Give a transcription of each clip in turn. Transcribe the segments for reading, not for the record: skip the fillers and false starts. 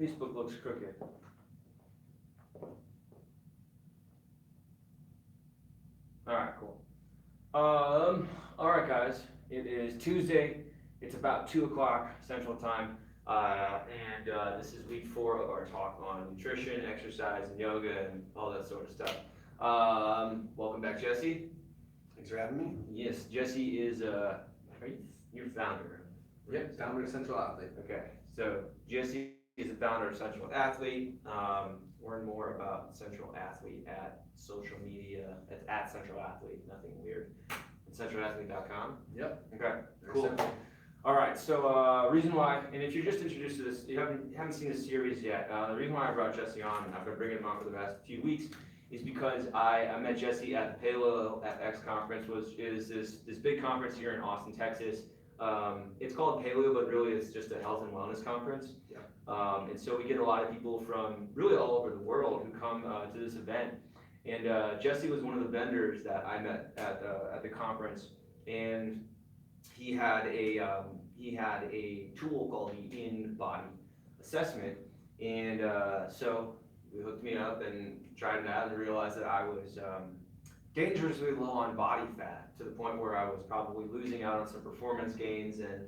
Facebook looks crooked. Alright, cool. Alright guys, it is Tuesday, it's about 2 o'clock Central Time, this is week 4 of our talk on nutrition, exercise, and yoga, and all that sort of stuff. Welcome back, Jesse. Thanks for having me. Yes, Jesse is, your founder? Yep, founder of Central Athlete. Okay, so Jesse is the founder of Central Athlete. Learn more about Central Athlete at social media. It's at Central Athlete, nothing weird. CentralAthlete.com. Yep. Okay, Very cool. simple. All right, so reason why, and if you're just introduced to this, you haven't seen this series yet, the reason why I brought Jesse on, and I've been bringing him on for the past few weeks, is because I met Jesse at the Paleo FX conference, which is this big conference here in Austin, Texas. It's called Paleo, but really it's just a health and wellness conference. Yeah. And so we get a lot of people from really all over the world who come to this event. And Jesse was one of the vendors that I met at the conference, and he had a tool called the InBody assessment, and so he hooked me up and tried it out and realized that I was dangerously low on body fat, to the point where I was probably losing out on some performance gains, and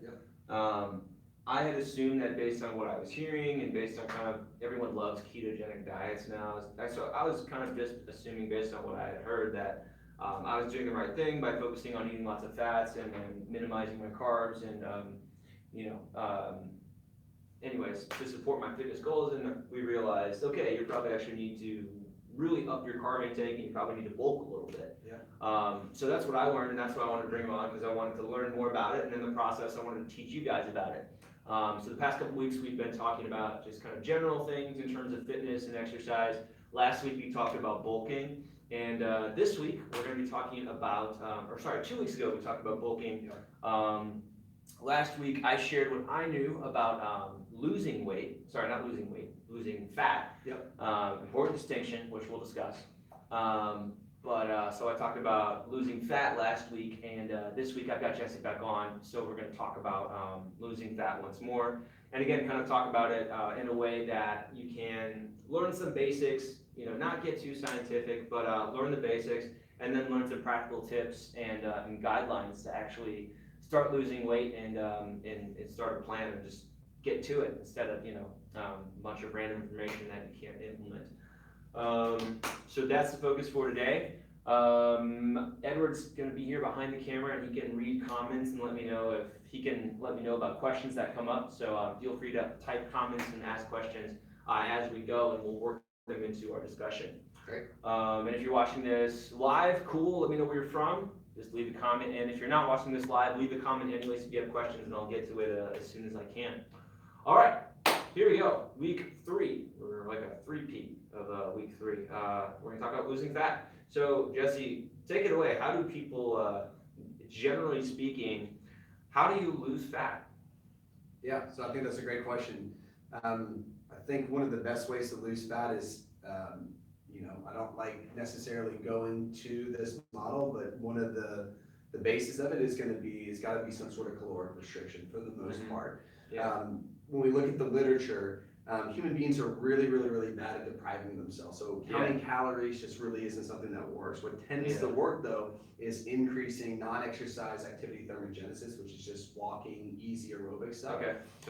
I had assumed that based on what I was hearing and based on kind of, everyone loves ketogenic diets now, so I was kind of just assuming based on what I had heard that I was doing the right thing by focusing on eating lots of fats and minimizing my carbs, and anyways, to support my fitness goals. And we realized, okay, you probably actually need to really up your carb intake, and you probably need to bulk a little bit. Yeah. So that's what I learned, and that's why I wanted to bring him on, because I wanted to learn more about it, and in the process I wanted to teach you guys about it. So the past couple weeks we've been talking about just kind of general things in terms of fitness and exercise. Last week we talked about bulking, and this week we're going to be talking about, 2 weeks ago we talked about bulking. Last week I shared what I knew about losing fat. Yep. Important distinction, which we'll discuss. So I talked about losing fat last week, and this week I've got Jesse back on, so we're going to talk about losing fat once more. And again, kind of talk about it in a way that you can learn some basics, not get too scientific, but learn the basics, and then learn some practical tips and guidelines to actually start losing weight and start a plan and just get to it, instead of a bunch of random information that you can't implement. So that's the focus for today. Edward's going to be here behind the camera, and he can read comments and let me know about questions that come up. So feel free to type comments and ask questions as we go, and we'll work them into our discussion. Great. And if you're watching this live, cool, let me know where you're from. Just leave a comment, and if you're not watching this live, leave a comment anyways if you have questions, and I'll get to it as soon as I can. All right, here we go. Week 3, we're like a three-peat of week 3. We're gonna talk about losing fat. So Jesse, take it away. How do people, generally speaking, how do you lose fat? Yeah, so I think that's a great question. I think one of the best ways to lose fat is, I don't like necessarily going to this model, but one of the basis of it is going to be, it's got to be some sort of caloric restriction for the most part. Yeah. When we look at the literature, human beings are really, really, really bad at depriving themselves. So counting calories just really isn't something that works. What tends to work though is increasing non-exercise activity thermogenesis, which is just walking, easy aerobic stuff,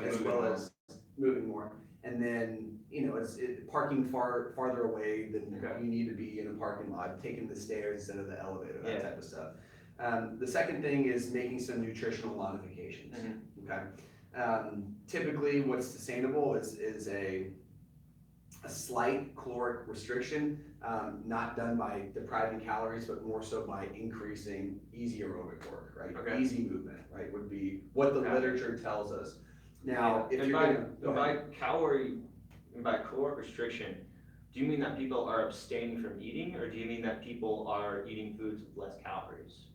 as well as moving more. And then, it's parking farther away than you need to be in a parking lot, taking the stairs instead of the elevator, that type of stuff. The second thing is making some nutritional modifications. Okay. Typically what's sustainable is a slight caloric restriction, not done by depriving calories, but more so by increasing easy aerobic work, right? Okay. Easy movement, right, would be what the literature tells us. Now, if and you're by caloric restriction, do you mean that people are abstaining from eating, or do you mean that people are eating foods with less calories?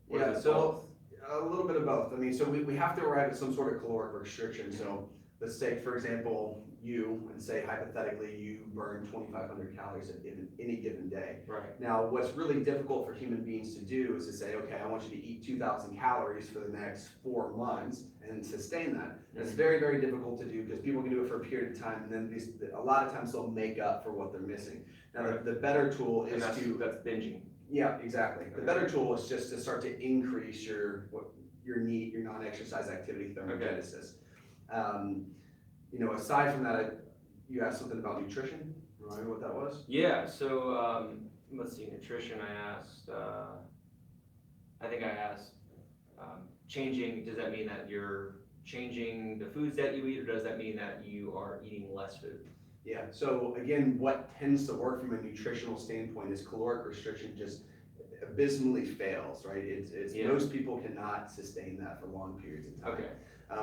Yeah, so a little bit of both. I mean, so we have to arrive at some sort of caloric restriction. So let's take, for example, and say hypothetically you burn 2,500 calories in any given day. Right. Now, what's really difficult for human beings to do is to say, okay, I want you to eat 2,000 calories for the next 4 months and sustain that. It's very, very difficult to do because people can do it for a period of time, and then a lot of times they'll make up for what they're missing. Now, the better tool is that's binging. Yeah, exactly. The Okay. better tool is just to start to increase your NEAT, your non-exercise activity thermogenesis. Aside from that, you asked something about nutrition. Remind me what that was? Yeah, so, let's see, nutrition, I think I asked, changing, does that mean that you're changing the foods that you eat, or does that mean that you are eating less food? Yeah, so again, what tends to work from a nutritional standpoint is caloric restriction just abysmally fails, right? It's most people cannot sustain that for long periods of time. Okay.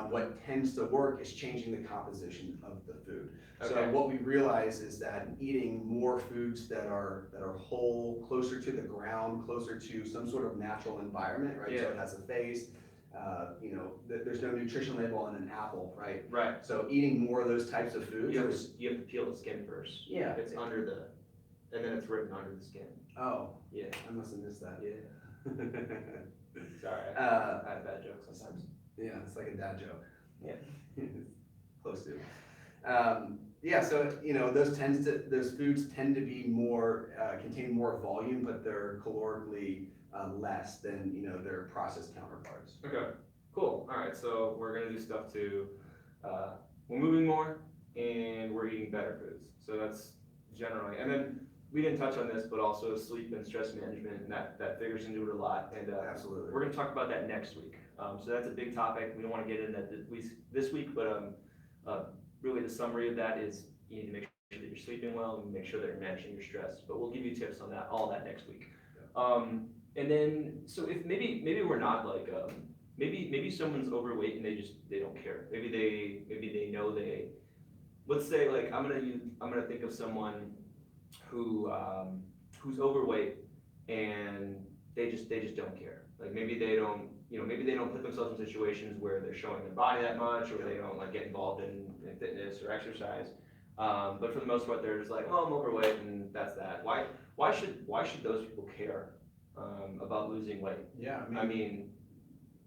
What tends to work is changing the composition of the food. So Okay. what we realize is that eating more foods that are whole, closer to the ground, closer to some sort of natural environment, right? Yeah. So it has a face, there's no nutrition label on an apple, right? Right. So eating more of those types of foods. You have to peel the skin first. Yeah. It's under and then it's written under the skin. Oh, Yeah. I must have missed that. Yeah. Sorry, I have bad jokes sometimes. Yeah, it's like a dad joke. Yeah. Close to. So those foods tend to be more contain more volume, but they're calorically less than their processed counterparts. Okay, cool. All right, so we're gonna do stuff to, we're moving more and we're eating better foods. So that's generally, and then we didn't touch on this, but also sleep and stress management, and that figures into it a lot. And Absolutely. we're gonna talk about that next week. So that's a big topic. We don't wanna get into that this week, but really the summary of that is you need to make sure that you're sleeping well and make sure that you're managing your stress. But we'll give you tips on that, all that next week. And then, so if maybe we're not like, maybe someone's overweight and they don't care. Maybe they know let's say like, I'm gonna think of someone who's overweight and they just don't care. Like maybe they don't put themselves in situations where they're showing their body that much, or they don't like get involved in fitness or exercise. But for the most part, they're just like, oh, I'm overweight and that's that. Why should those people care about losing weight? Yeah, I mean,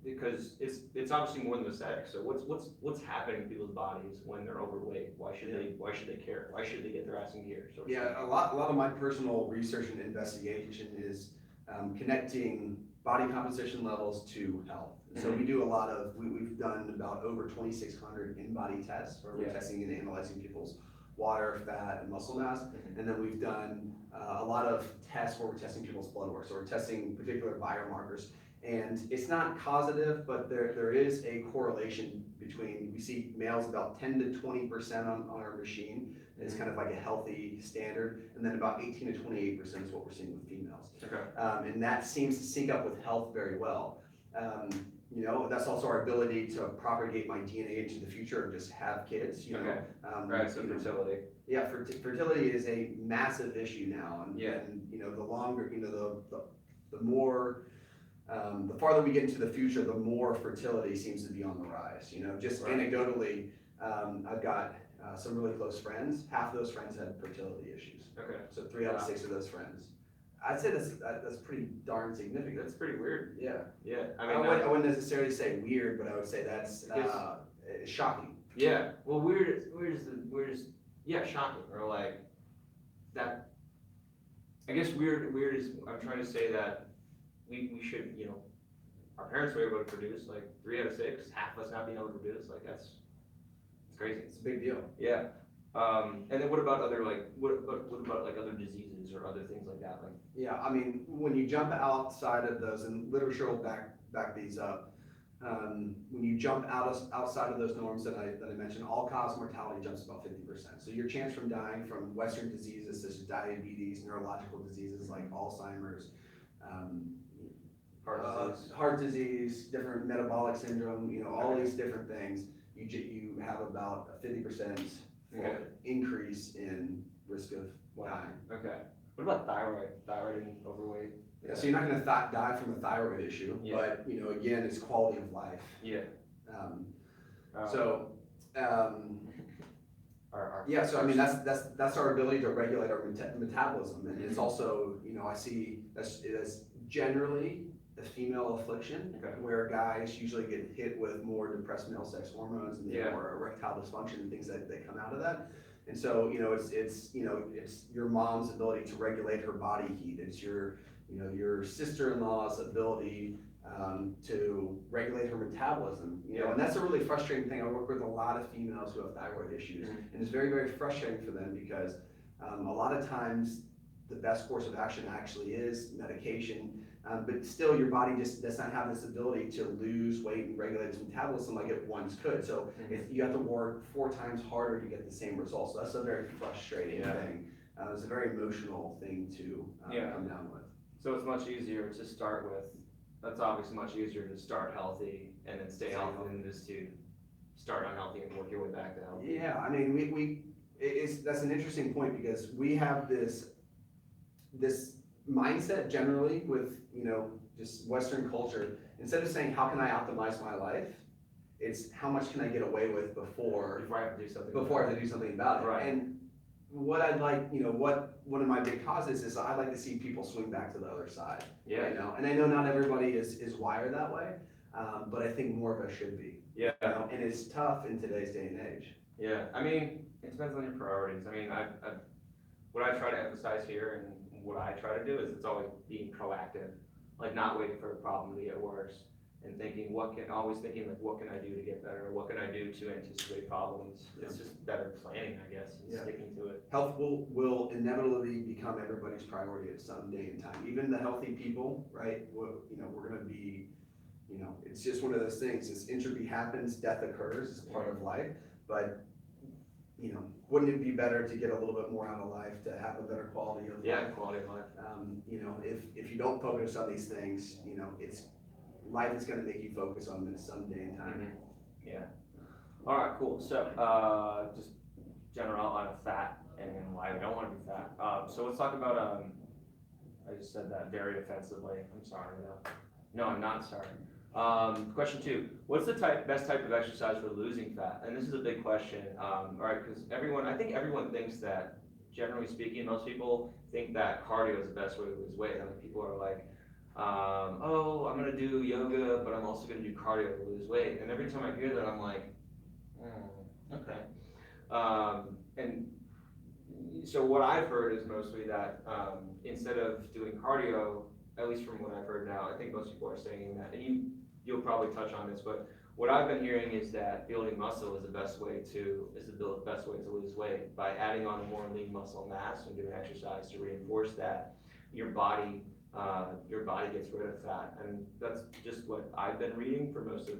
because it's obviously more than aesthetic. So what's happening in people's bodies when they're overweight? Why should they care? Why should they get their ass in gear? a lot of my personal research and investigation is connecting body composition levels to health. So we do we've done about over 2,600 in-body tests where we're testing and analyzing people's water, fat, and muscle mass. And then we've done a lot of tests where we're testing people's blood work. So we're testing particular biomarkers. And it's not causative, but there is a correlation between, we see males about 10 to 20% on our machine. It's kind of like a healthy standard. And then about 18 to 28% is what we're seeing with females. Okay. And that seems to sync up with health very well. That's also our ability to propagate my DNA into the future and just have kids. Okay. Right. So fertility. Yeah, fertility is a massive issue now, and the longer, the more, the farther we get into the future, the more fertility seems to be on the rise. Anecdotally, I've got some really close friends. Half of those friends had fertility issues. Okay. So 3 out of 6 of those friends. I'd say that's pretty darn significant. That's pretty weird. Yeah. Yeah. I wouldn't necessarily say weird, but I would say that's shocking. Yeah. Well, weird is shocking, or like that. I guess weird is, I'm trying to say that we should, our parents were able to produce like 3 out of 6, half of us not being able to produce, like it's crazy. It's a big deal. Yeah. And then what about other other diseases or other things like that? Like, yeah, I mean, when you jump outside of those, and literature will back these up, when you jump outside of those norms that I mentioned, all-cause mortality jumps about 50%. So your chance from dying from Western diseases such as diabetes, neurological diseases like Alzheimer's, heart disease, different metabolic syndrome, all these different things, you have about a 50% increase in risk of dying. Okay. What about thyroid and overweight? Yeah, so you're not going to die from a thyroid issue, but again, it's quality of life. Yeah. So Yeah, so I mean, that's our ability to regulate our metabolism, and it's also, you know, I see that's generally a female affliction, Okay. where guys usually get hit with more depressed male sex hormones and Yeah. more erectile dysfunction and things that come out of that. And so, you know, it's you know, it's your mom's ability to regulate her body heat. It's your, you know, your sister-in-law's ability to regulate her metabolism, you know, and that's a really frustrating thing. I work with a lot of females who have thyroid issues, and it's very, very frustrating for them because a lot of times the best course of action actually is medication, but still your body just does not have this ability to lose weight and regulate its metabolism like it once could. So if you have to work 4 times harder to get the same results. So that's a very frustrating thing. It's a very emotional thing to come down with. So it's much easier to start with, that's obviously much easier to start healthy and then stay healthy than it is to start unhealthy and work your way back to health. Yeah, I mean, that's an interesting point because we have this mindset generally with, you know, just Western culture. Instead of saying, how can I optimize my life? It's how much can I get away with before I have to do something. I have to do something about it. Right. And what I'd like, you know, one of my big causes is I'd like to see people swing back to the other side. Yeah. You know, and I know not everybody is wired that way, but I think more of us should be. Yeah. You know? And it's tough in today's day and age. Yeah, I mean, it depends on your priorities. I mean, what I try to emphasize here and what I try to do is it's always being proactive, like not waiting for a problem to get worse and thinking, always thinking like, what can I do to get better? What can I do to anticipate problems? It's just better planning, I guess, and sticking to it. Health will inevitably become everybody's priority at some day and time. Even the healthy people, right? You know, we're gonna be, you know, it's just one of those things. As entropy happens, death occurs. It's part of life. But, you know, wouldn't it be better to get a little bit more out of life, to have a better quality of life? Yeah, quality of life. You know, if you don't focus on these things, you know, life is going to make you focus on this some day and time. Yeah. All right, cool. So, just general on fat and why we don't want to be fat. So let's talk about, I just said that very offensively. I'm sorry though. No, I'm not sorry. Question 2, what's the best type of exercise for losing fat? And this is a big question, all right, because I think everyone thinks that, generally speaking, most people think that cardio is the best way to lose weight. I mean, people are like, oh, I'm gonna do yoga, but I'm also gonna do cardio to lose weight. And every time I hear that, I'm like, okay. And so what I've heard is mostly that instead of doing cardio, at least from what I've heard now, I think most people are saying that, and you'll probably touch on this, but what I've been hearing is that building muscle is the best way to lose weight by adding on more lean muscle mass and doing exercise to reinforce that your body gets rid of fat. And that's just what I've been reading for most of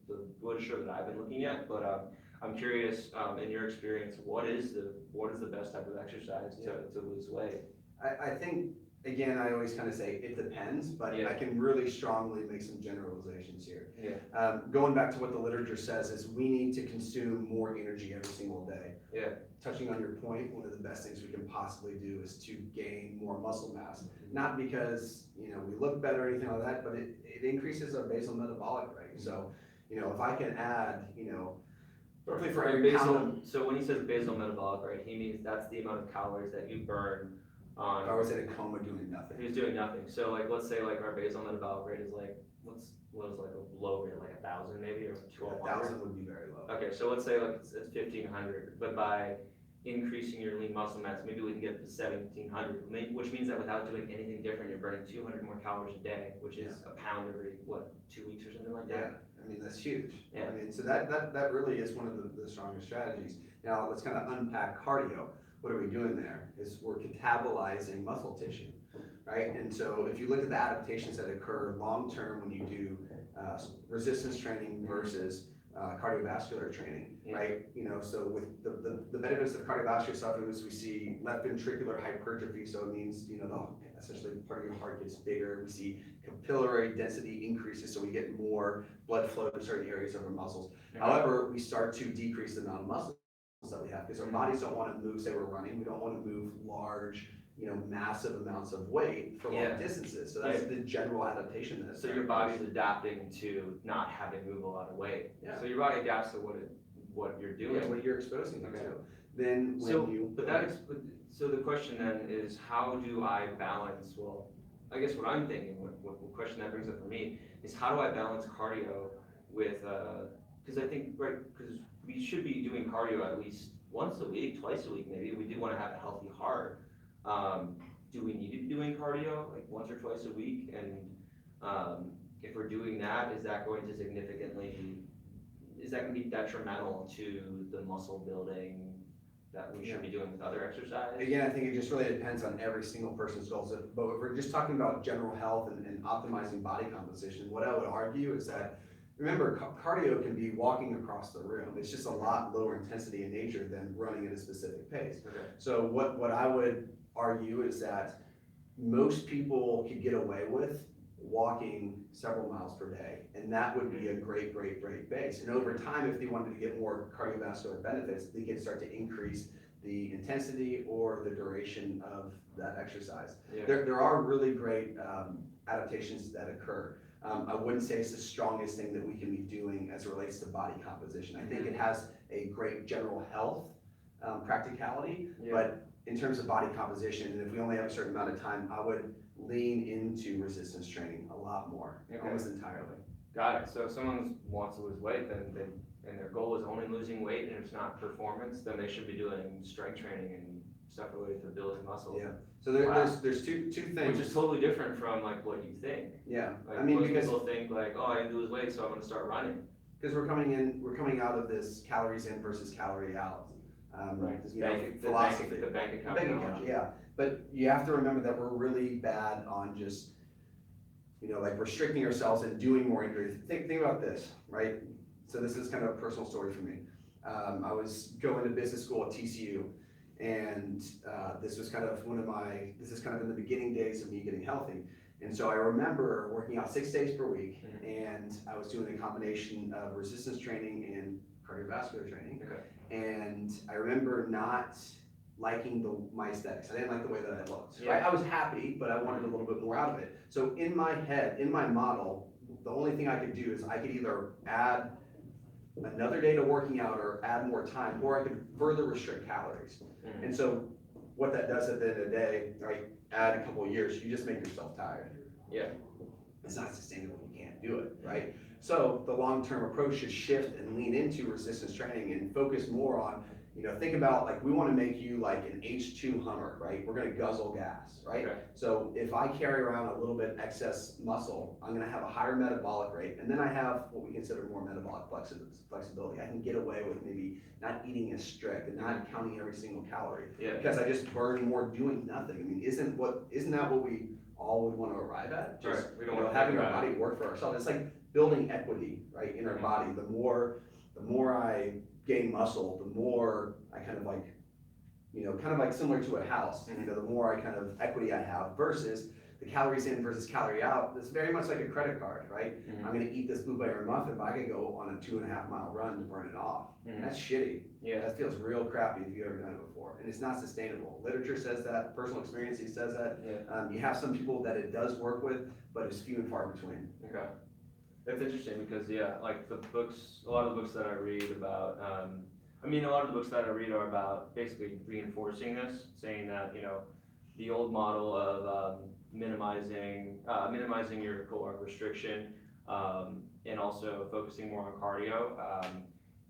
the literature that I've been looking at. But I'm curious, in your experience, what is the best type of exercise to lose weight? I think, again, I always kind of say it depends, but I can really strongly make some generalizations here. Yeah. Going back to what the literature says is we need to consume more energy every single day. Yeah. Touching on your point, one of the best things we can possibly do is to gain more muscle mass. Not because, you know, we look better or anything like that, but it increases our basal metabolic rate. So, you know, if I can add, you know, roughly for every pound. So when he says basal metabolic rate, he means that's the amount of calories that you burn on. If I was in a coma doing nothing. He was doing nothing. So like, let's say like our basal metabolic rate is like, what is like a low rate, like 1,000 maybe, or 1,200? 1,000 would be very low. Okay, so let's say like it's 1,500, but by increasing your lean muscle mass, maybe we can get to 1,700, which means that without doing anything different, you're burning 200 more calories a day, which is a pound every, 2 weeks or something like that? Yeah, I mean, that's huge. Yeah. I mean, so that really is one of the strongest strategies. Now, let's kind of unpack cardio. What are we doing there? Is we're catabolizing muscle tissue, right? And so if you look at the adaptations that occur long-term when you do resistance training versus cardiovascular training, right? You know, so with the benefits of cardiovascular stuff is we see left ventricular hypertrophy, so it means, you know, essentially part of your heart gets bigger. We see capillary density increases, so we get more blood flow to certain areas of our muscles. However, we start to decrease the amount of muscle that we have because our bodies don't want to move, say we're running, we don't want to move large, you know, massive amounts of weight for long distances. So that's the general adaptation So your body's adapting to not having to move a lot of weight. Yeah. So your body adapts to what you're Yeah, doing. what you're exposing them Okay. to. Then So, when you. but so the question then is, how do I balance, well, I guess what I'm thinking, what question that brings up for me, is how do I balance cardio with, cause I think, right, cause we should be doing cardio at least once a week, twice a week maybe, we do wanna have a healthy heart. Do we need to be doing cardio like once or twice a week? And, if we're doing that, is that going to be detrimental to the muscle building that we should be doing with other exercise? Again, I think it just really depends on every single person's goals. But if we're just talking about general health and optimizing body composition, what I would argue is that, remember, cardio can be walking across the room. It's just a lot lower intensity in nature than running at a specific pace. Okay. So what I would argue is that most people could get away with walking several miles per day, and that would be a great base. And over time, if they wanted to get more cardiovascular benefits, they could start to increase the intensity or the duration of that exercise. Yeah. There are really great adaptations that occur. I wouldn't say it's the strongest thing that we can be doing as it relates to body composition. I think it has a great general health practicality, Yeah. but in terms of body composition, and if we only have a certain amount of time, I would lean into resistance training a lot more, Okay. almost entirely. Got it. So if someone wants to lose weight, then and their goal is only losing weight and it's not performance, then they should be doing strength training and stuff related to building muscle. Yeah. So there's two things. Which is totally different from like what you think. Yeah. Like I mean, most because people think like, oh, I need to lose weight, so I'm gonna start running. we're coming out of this calories in versus calorie out. Right. This Philosophy. the bank account. Bank account, analogy. yeah. But you have to remember that we're really bad on just, like restricting ourselves and doing more injuries. Think about this, right? So this is kind of a personal story for me. I was going to business school at TCU, and this is kind of in the beginning days of me getting healthy. And so I remember working out 6 days per week, and I was doing a combination of resistance training and cardiovascular training. Okay. And I remember not liking my aesthetics. I didn't like the way that I looked. Yeah. Right? I was happy, but I wanted a little bit more out of it. So in my head, in my model, the only thing I could do is I could either add another day to working out or add more time, or I could further restrict calories. Mhm. And so what that does at the end of the day, right, add a couple of years, you just make yourself tired. Yeah. It's not sustainable, you can't do it, right? So the long-term approach is shift and lean into resistance training and focus more on, think about like, we wanna make you like an H2 Hummer, right? We're gonna guzzle gas, right? Okay. So if I carry around a little bit excess muscle, I'm gonna have a higher metabolic rate, and then I have what we consider more metabolic flexibility. I can get away with maybe not eating as strict and not counting every single calorie. Yeah. Because I just burn more doing nothing. I mean, isn't that what we all would want to arrive at? Just, Right. We don't wanna having think our about body work for ourselves. It's like building equity, right, in our Mhm. body. The more I gain muscle, the more I kind of like, kind of like similar to a house, Mhm. the more I kind of equity I have versus the calories in versus calorie out. It's very much like a credit card, right? Mhm. I'm gonna eat this blueberry muffin, but I could go on a 2.5 mile run to burn it off. Mhm. That's shitty. Yeah. That feels real crappy if you've ever done it before, and it's not sustainable. Literature says that, personal experience says that. Yeah. You have some people that it does work with, but it's few and far between. Okay. That's interesting because, yeah, like a lot of the books that I read about, a lot of the books that I read are about basically reinforcing this, saying that, the old model of minimizing your caloric restriction, and also focusing more on cardio,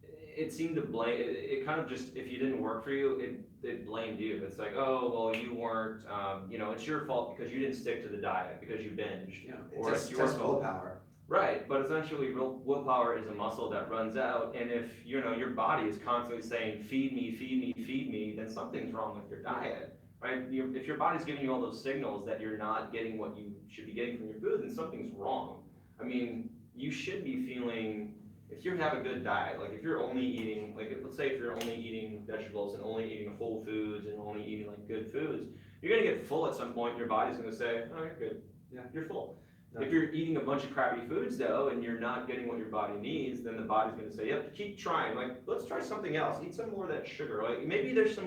it seemed to blame, it kind of just, if you didn't work for you, it blamed you. It's like, oh, well, you weren't, it's your fault because you didn't stick to the diet, because you binged. Or It's it's your just fault. willpower. Right, but essentially willpower is a muscle that runs out, and if, your body is constantly saying, feed me, feed me, feed me, then something's wrong with your diet, right? If your body's giving you all those signals that you're not getting what you should be getting from your food, then something's wrong. I mean, you should be feeling, if you have a good diet, like if you're only eating, like let's say if you're only eating vegetables and only eating whole foods and only eating like good foods, you're gonna get full at some point, your body's gonna say, oh, you're good, Yeah. you're full. Yeah. If you're eating a bunch of crappy foods though, and you're not getting what your body needs, then the body's gonna say, yep, keep trying, like, let's try something else, eat some more of that sugar, like, maybe there's some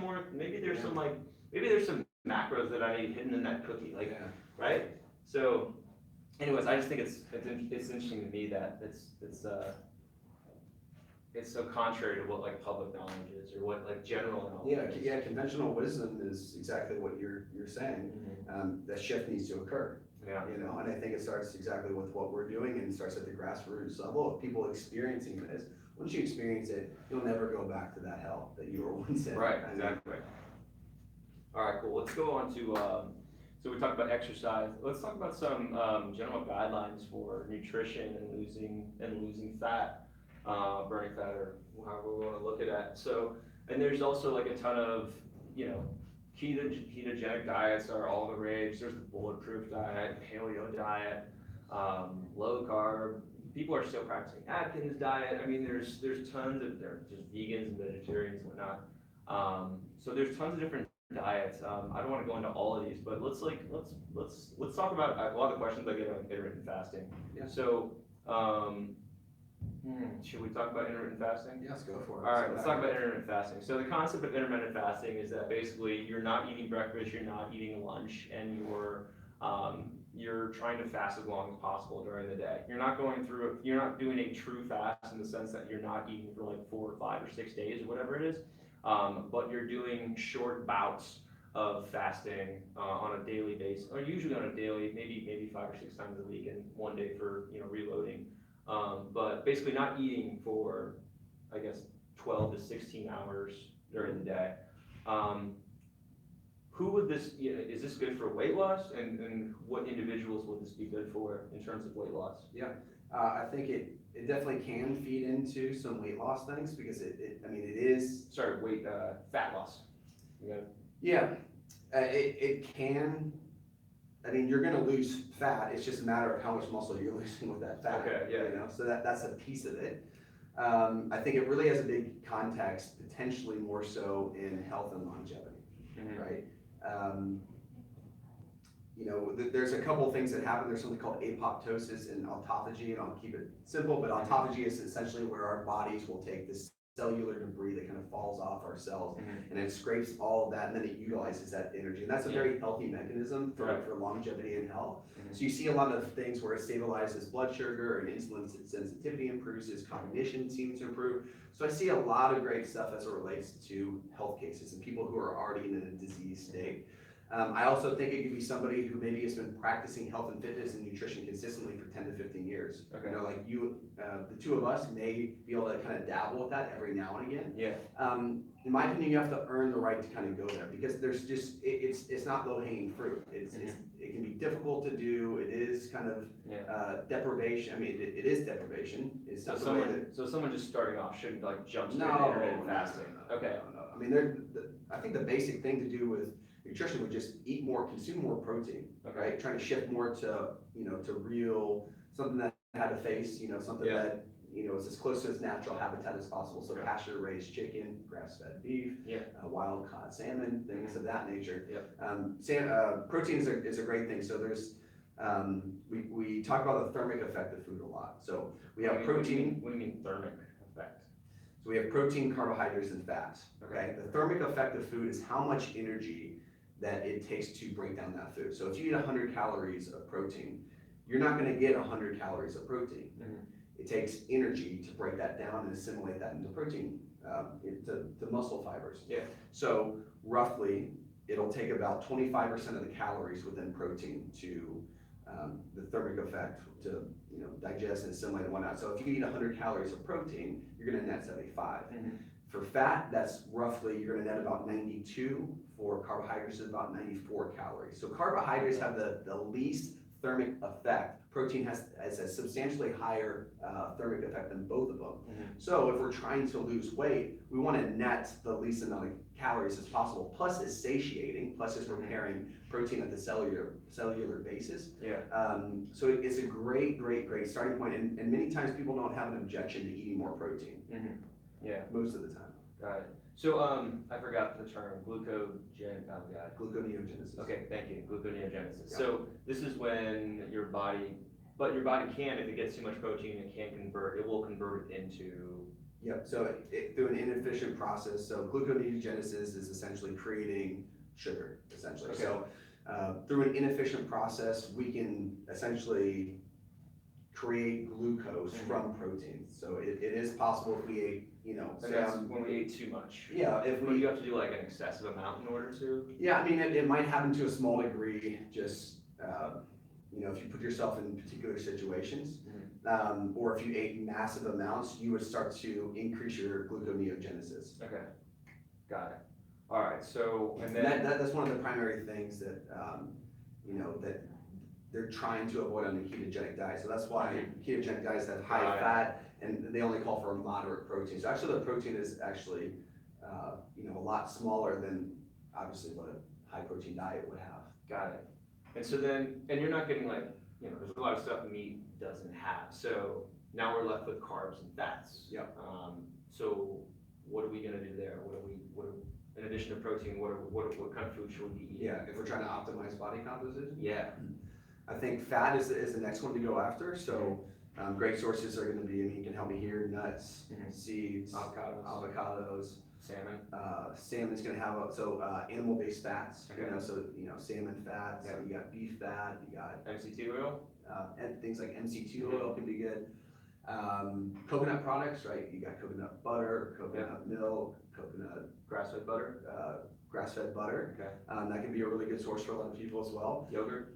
macros that I need hidden in that cookie, like, Yeah. right? So, anyways, I just think it's interesting to me that it's so contrary to what like public knowledge is, or what like general knowledge Yeah, is. yeah, conventional wisdom is exactly what you're saying. That shift needs to occur. Yeah. You know, and I think it starts exactly with what we're doing, and it starts at the grassroots level of people experiencing this. Once you experience it, you'll never go back to that hell that you were once in. Right, exactly. All right, cool. Let's go on to, so we talked about exercise. Let's talk about some general guidelines for nutrition and losing fat, burning fat, or however we want to look at it. So, and there's also like a ton of, you know, ketogenic diets are all the rage. There's the bulletproof diet, paleo diet, low carb. People are still practicing Atkins diet. I mean, there's tons of, they're just vegans and vegetarians and whatnot. So there's tons of different diets. I don't want to go into all of these, but let's talk about a lot of the questions I get on intermittent fasting. Yeah. So, should we talk about intermittent fasting? Yes, go for it. All right, let's talk about intermittent fasting. So the concept of intermittent fasting is that basically you're not eating breakfast, you're not eating lunch, and you're trying to fast as long as possible during the day. You're not doing a true fast in the sense that you're not eating for like 4 or 5 or 6 days or whatever it is, but you're doing short bouts of fasting on a daily basis, or usually on a daily, maybe 5 or 6 times a week, and 1 day for reloading. But basically not eating for, I guess, 12 to 16 hours during the day. Who would this, is this good for weight loss, and what individuals would this be good for in terms of weight loss? Yeah, I think it definitely can feed into some weight loss things, because it is. Sorry, fat loss. Yeah, it can. I mean, you're gonna lose fat, it's just a matter of how much muscle you're losing with that fat. Okay, yeah. You know, so that's a piece of it. I think it really has a big context, potentially more so in health and longevity, right? You know, there's a couple things that happen. There's something called apoptosis and autophagy, and I'll keep it simple, but autophagy is essentially where our bodies will take this cellular debris that kind of falls off our cells, and it scrapes all of that, and then it utilizes that energy. And that's a very healthy mechanism for longevity and health. So you see a lot of things where it stabilizes blood sugar, and insulin sensitivity improves, as cognition seems to improve. So I see a lot of great stuff as it relates to health cases and people who are already in a disease state. I also think it could be somebody who maybe has been practicing health and fitness and nutrition consistently for 10 to 15 years. Okay. You know, like you, the two of us may be able to kind of dabble with that every now and again. Yeah. In my opinion, you have to earn the right to kind of go there, because there's just, it's not low hanging fruit. It can be difficult to do. It is kind of deprivation. I mean, it is deprivation. It's not So someone just starting off shouldn't like jump straight to intermittent fasting. Okay. No. I mean, I think the basic thing to do with nutrition would just eat more, consume more protein, right? Trying to shift more to, to real, something that had a face, something that, is as close to its natural habitat as possible. So pasture raised chicken, grass fed beef, wild caught salmon, things of that nature. Protein is a great thing. So there's, we talk about the thermic effect of food a lot. So we have protein. What do you mean thermic effect? So we have protein, carbohydrates, and fats, okay? The thermic effect of food is how much energy that it takes to break down that food. So if you eat 100 calories of protein, you're not gonna get 100 calories of protein. It takes energy to break that down and assimilate that into protein, into muscle fibers. So roughly, it'll take about 25% of the calories within protein to the thermic effect to digest and assimilate and whatnot. So if you eat 100 calories of protein, you're gonna net 75. For fat, that's roughly, you're gonna net about 92. For carbohydrates, is about 94 calories. So carbohydrates have the least thermic effect. Protein has a substantially higher thermic effect than both of them. So if we're trying to lose weight, we wanna net the least amount of calories as possible, plus it's satiating, plus it's repairing protein at the cellular basis. So it's a great starting point, and many times people don't have an objection to eating more protein. Most of the time. Got it. So I forgot the term, gluconeogenesis. Okay, thank you, gluconeogenesis. So this is when your body can, if it gets too much protein, it will convert it into. So through an inefficient process. So gluconeogenesis is essentially creating sugar, essentially. So through an inefficient process, we can essentially create glucose from proteins. So it is possible if we ate, you know, And that's when we ate too much. yeah, if But we, you have to do like an excessive amount in order to. yeah, I mean, it might happen to a small degree, just, you know, if you put yourself in particular situations, or if you ate massive amounts, you would start to increase your gluconeogenesis. Okay, got it. All right, so, and And then, that's one of the primary things that, you know, that they're trying to avoid on the ketogenic diet. So that's why ketogenic diets have high Got it. fat, and they only call for a moderate protein. So actually, the protein is actually, you know, a lot smaller than obviously what a high protein diet would have. got it. And so then, and you're not getting like, you know, there's a lot of stuff meat doesn't have. So now we're left with carbs and fats. Yep. So what are we gonna do there? In addition to protein, what kind of food should we be eating? Yeah, if we're trying to optimize body composition. Yeah, I think fat is the next one to go after. So great sources are going to be, and he can help me here, nuts, seeds, avocados, salmon. Salmon's going to have, animal-based fats, Okay. you know, so, you know, salmon fat, so Yeah. you got beef fat, you got, MCT oil? and things like MCT oil can be good. Coconut products, right? You got coconut butter, coconut milk, coconut, Grass-fed butter? grass-fed butter. Okay. That can be a really good source for a lot of people as well. Yogurt?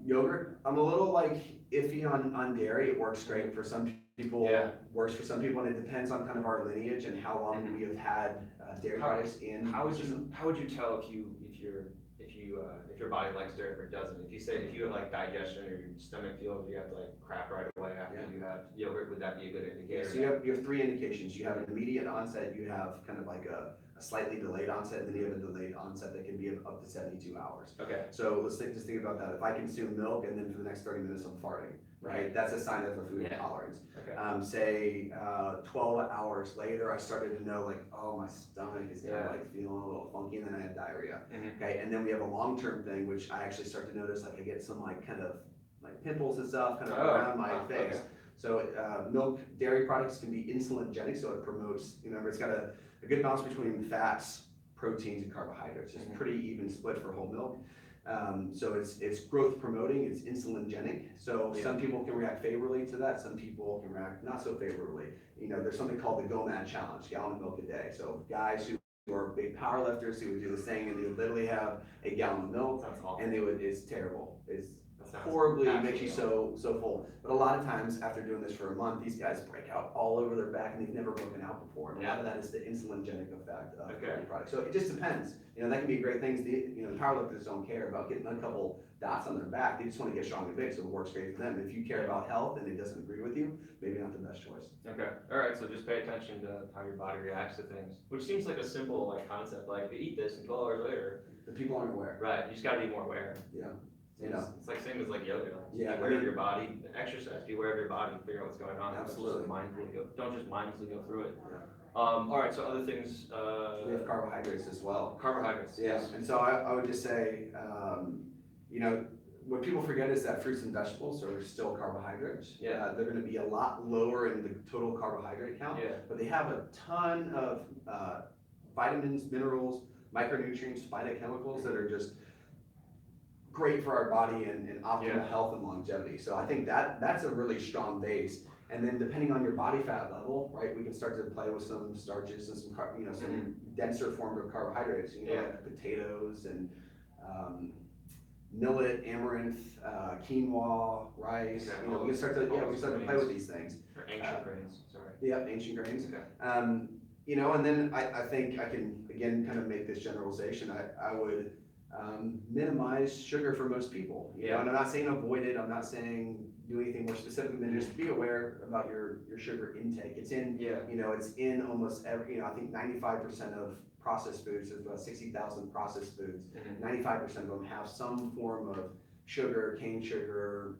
Yogurt, I'm a little like iffy on dairy. It works great for some people, Yeah. works for some people, and it depends on kind of our lineage and how long we have had dairy How- products in. How would you tell if your body likes dairy or doesn't? If you have like digestion or your stomach feels you have to like crap right away after Yeah. you have yogurt, would that be a good Yeah, indicator? so you have three indications. You have an immediate onset, you have kind of like a slightly delayed onset, and then you have a delayed onset that can be up to 72 hours. Okay, So let's just think about that. If I consume milk and then for the next 30 minutes I'm farting, right? That's a sign of a food Yeah. intolerance. okay, Say 12 hours later, I started to know like, oh, my stomach is kind Yeah. of like feeling a little funky, and then I had diarrhea. Mhm. Okay, and then we have a long-term thing, which I actually start to notice, like I get some like kind of like pimples and stuff kind of Oh, around my okay. face. So milk, dairy products can be insulin-genic, so it promotes, remember, it's got a good balance between fats, proteins, and carbohydrates. It's Mhm. pretty even split for whole milk. So it's growth promoting, it's insulin-genic. So Yeah. some people can react favorably to that, some people can react not so favorably. You know, there's something called the GOMAD challenge, gallon of milk a day. So guys who are big power lifters who would do this thing, and they would literally have a gallon of milk, Sounds awful. and it's terrible. It's That sounds horribly, it makes you absolutely so full. But a lot of times after doing this for a month, these guys break out all over their back, and they've never broken out before. And a lot of that is the insulin-genic effect of Okay. dairy products. So it just depends. You know, that can be great things. The powerlifters don't care about getting a couple dots on their back. They just want to get strong and big, so it works great for them. If you care about health and it doesn't agree with you, maybe not the best choice. Okay, all right, so just pay attention to how your body reacts to things, which seems like a simple like concept, like if you eat this and 12 hours later, The people aren't aware. right, you just gotta be more aware. Yeah. It's like same as like yoga, like, Yeah, be aware of your body, exercise, be aware of your body, figure out what's going on. Absolutely. Don't just mindlessly go through it. All right, so other things, We have carbohydrates as well. carbohydrates. Yeah, and so I would just say, you know, what people forget is that fruits and vegetables are still carbohydrates. Yeah. They're gonna be a lot lower in the total carbohydrate count, Yeah, but they have a ton of vitamins, minerals, micronutrients, phytochemicals that are just great for our body and optimal Yeah. health and longevity. So I think that's a really strong base. And then depending on your body fat level, right, we can start to play with some starches and some, some denser form of carbohydrates, you know, Yeah. like potatoes and millet, amaranth, quinoa, rice. Okay, You know, all we can start to, all we can start to play grains. with these things. or ancient grains, sorry. Yeah, ancient grains. Okay. You know, and then I think I can, again, kind of make this generalization. I would minimize sugar for most people. You know, Yeah. and I'm not saying avoid it. I'm not saying do anything more specific than just be aware about your sugar intake. It's in, Yeah, you know, it's in almost every, you know, I think 95% of processed foods, there's about 60,000 processed foods. Mhm. 95% of them have some form of sugar, cane sugar,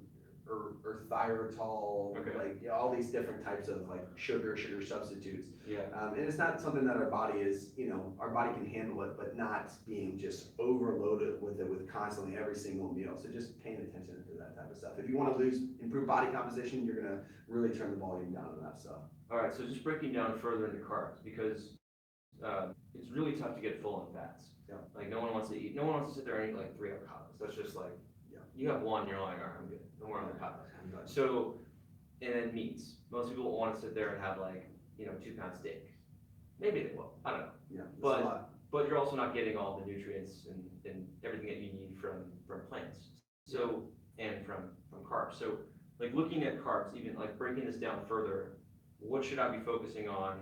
or thyrotol, Okay. like, you know, all these different types of like sugar substitutes. yeah, And it's not something that our body is, you know, our body can handle it, but not being just overloaded with it with constantly every single meal. So just paying attention to that type of stuff. If you want to improve body composition, you're gonna really turn the volume down on that stuff. all right, so just breaking down further into carbs, because it's really tough to get full on fats. Yeah. Like no one wants to sit there and eat like 3 avocados. That's just like, Yeah. you have one, you're like, all right, I'm good, no more avocados. So and then meats. Most people won't want to sit there and have like, 2-pound steak. Maybe they will, I don't know. Yeah, that's a But- lot. But you're also not getting all the nutrients and everything that you need from plants. So, and from carbs. So like looking at carbs, even like breaking this down further, what should I be focusing on?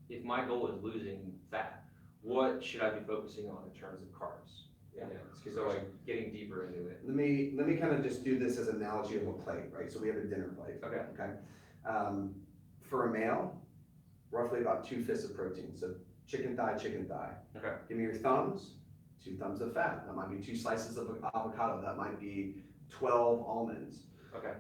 If my goal is losing fat, what should I be focusing on in terms of carbs? Yeah, that's a good So question. like getting deeper into it. Let me kind of just do this as an analogy of a plate, right? So we have a dinner plate. Okay. Okay. For a male, roughly about 2 fists of protein. So chicken thigh. Okay. Give me your thumbs, 2 thumbs of fat. That might be 2 slices of avocado. That might be 12 almonds. Okay.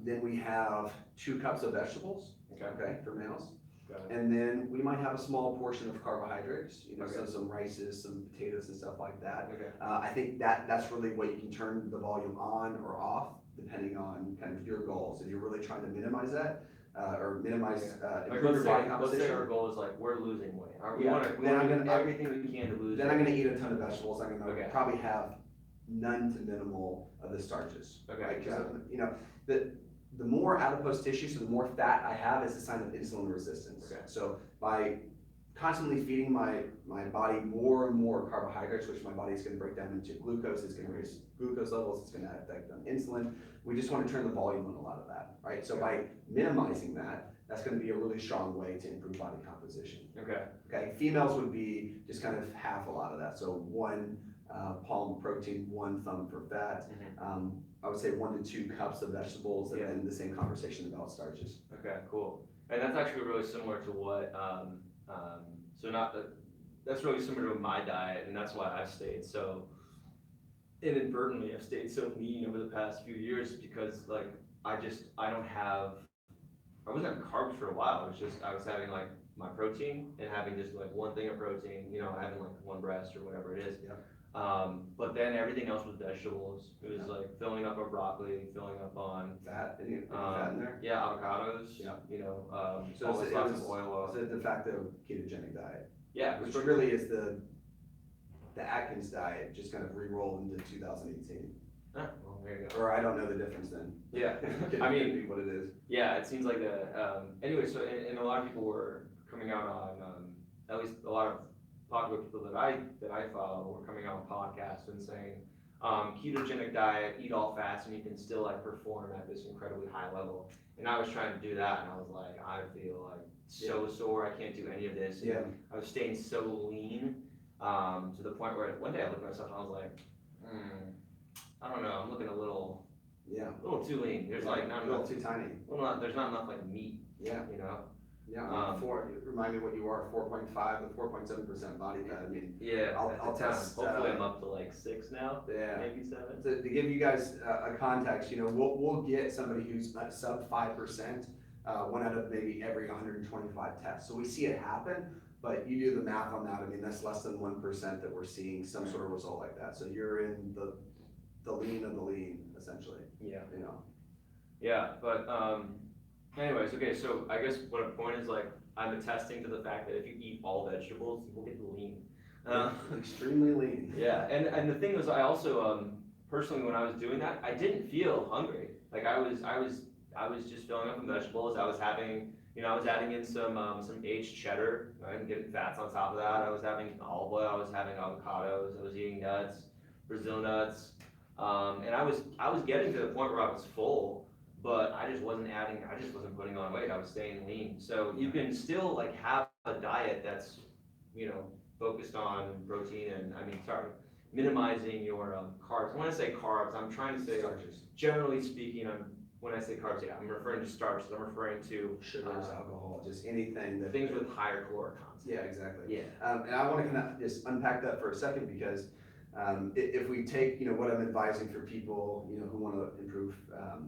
Then we have 2 cups of vegetables, Okay. okay, for males. Got it. And then we might have a small portion of carbohydrates, so Okay. some rices, some potatoes and stuff like that. Okay. I think that's really what you can turn the volume on or off, depending on kind of your goals. If you're really trying to minimize that, or minimize, Like improve let's your say, body let's say our composition, goal is like, we're losing weight. We Yeah. wanna Then I'm do gonna- everything we can to lose then weight. I'm gonna eat a ton of vegetables. I'm gonna Okay. probably have none to minimal of the starches. Okay, Right? 'Cause, got the more adipose tissue, so the more fat I have, is a sign of insulin resistance. Okay. So by constantly feeding my body more and more carbohydrates, which my body is gonna break down into glucose, it's gonna raise glucose levels, it's gonna affect insulin. We just wanna turn the volume on a lot of that, right? So by minimizing that, that's gonna be a really strong way to improve body composition. Okay. Okay, females would be just kind of half a lot of that, so 1 palm protein, 1 thumb for fat. I would say 1 to 2 cups of vegetables, and Yeah. then the same conversation about starches. Okay, cool. And that's actually really similar to what, that's really similar to my diet, and that's why I've stayed so, inadvertently, I've stayed so lean over the past few years, because like, I wasn't having carbs for a while. It was just, I was having like my protein and having just like 1 thing of protein, having like 1 breast or whatever it is. Yeah. But then everything else was vegetables. It was like filling up on broccoli, filling up on, Fat, any fat in there? yeah, avocados, Yeah. so So lots of oil. It's a de facto ketogenic diet, Yeah, which really is the Atkins diet, just kind of re-rolled into 2018. Ah, well, there you go. Or I don't know the difference then. Yeah, Could I mean, be what it is. yeah, it seems like anyway, so, and a lot of people were coming out on, at least a lot of popular people that I follow were coming out on podcasts and saying, ketogenic diet, eat all fats, and you can still like perform at this incredibly high level. And I was trying to do that, and I was like, I feel like so sore, I can't do any of this. And Yeah. I was staying so lean, to the point where one day I looked at myself and I was like, I don't know, I'm looking a little too lean. There's like not a little enough, too tiny. there's not enough like meat, Yeah. Um, Remind me what you are, 4.5 to 4.7% body fat. I mean, yeah. I'll at the time. test, Hopefully I'm up to like 6 now, yeah. maybe 7. To give you guys a context, we'll get somebody who's at sub 5%, 1 out of maybe every 125 tests. So we see it happen, but you do the math on that. I mean, that's less than 1% that we're seeing some sort of result like that. So you're in the lean of the lean, essentially. Yeah. Yeah, but anyways, okay, so I guess what a point is like, I'm attesting to the fact that if you eat all vegetables, you will get lean. extremely lean. Yeah, and the thing was, I also, personally, when I was doing that, I didn't feel hungry. Like I was just filling up on vegetables. I was having, I was adding in some aged cheddar, right, and getting fats on top of that. I was having olive oil. I was having avocados. I was eating nuts, Brazil nuts, and I was getting to the point where I was full, but I just wasn't putting on weight. I was staying lean. So you can still like have a diet that's, focused on protein and, minimizing your carbs. When I say carbs, I'm trying to say, Starches. generally speaking, when I say carbs, yeah, I'm referring to starches. I'm referring to Sugars, alcohol, just anything that. things with higher caloric content. Yeah, exactly. Yeah. And I want to kind of just unpack that for a second, because if we take, what I'm advising for people, who want to improve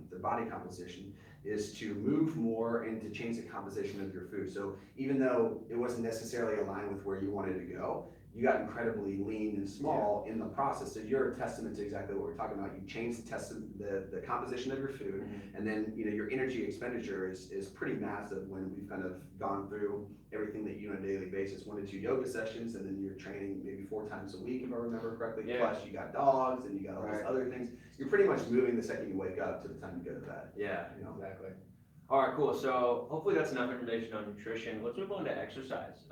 their body composition, is to move more and to change the composition of your food. So even though it wasn't necessarily aligned with where you wanted to go, you got incredibly lean and small in the process. So you're a testament to exactly what we're talking about. You change the composition of your food, and then your energy expenditure is pretty massive when we've kind of gone through everything that you do on a daily basis. 1 to 2 yoga sessions, and then you're training maybe 4 times a week, if I remember correctly. Yeah. Plus you got dogs and you got all these other things. You're pretty much moving the second you wake up to the time you go to bed. Yeah, exactly. All right, cool. So hopefully that's enough information on nutrition. Let's move on to exercise.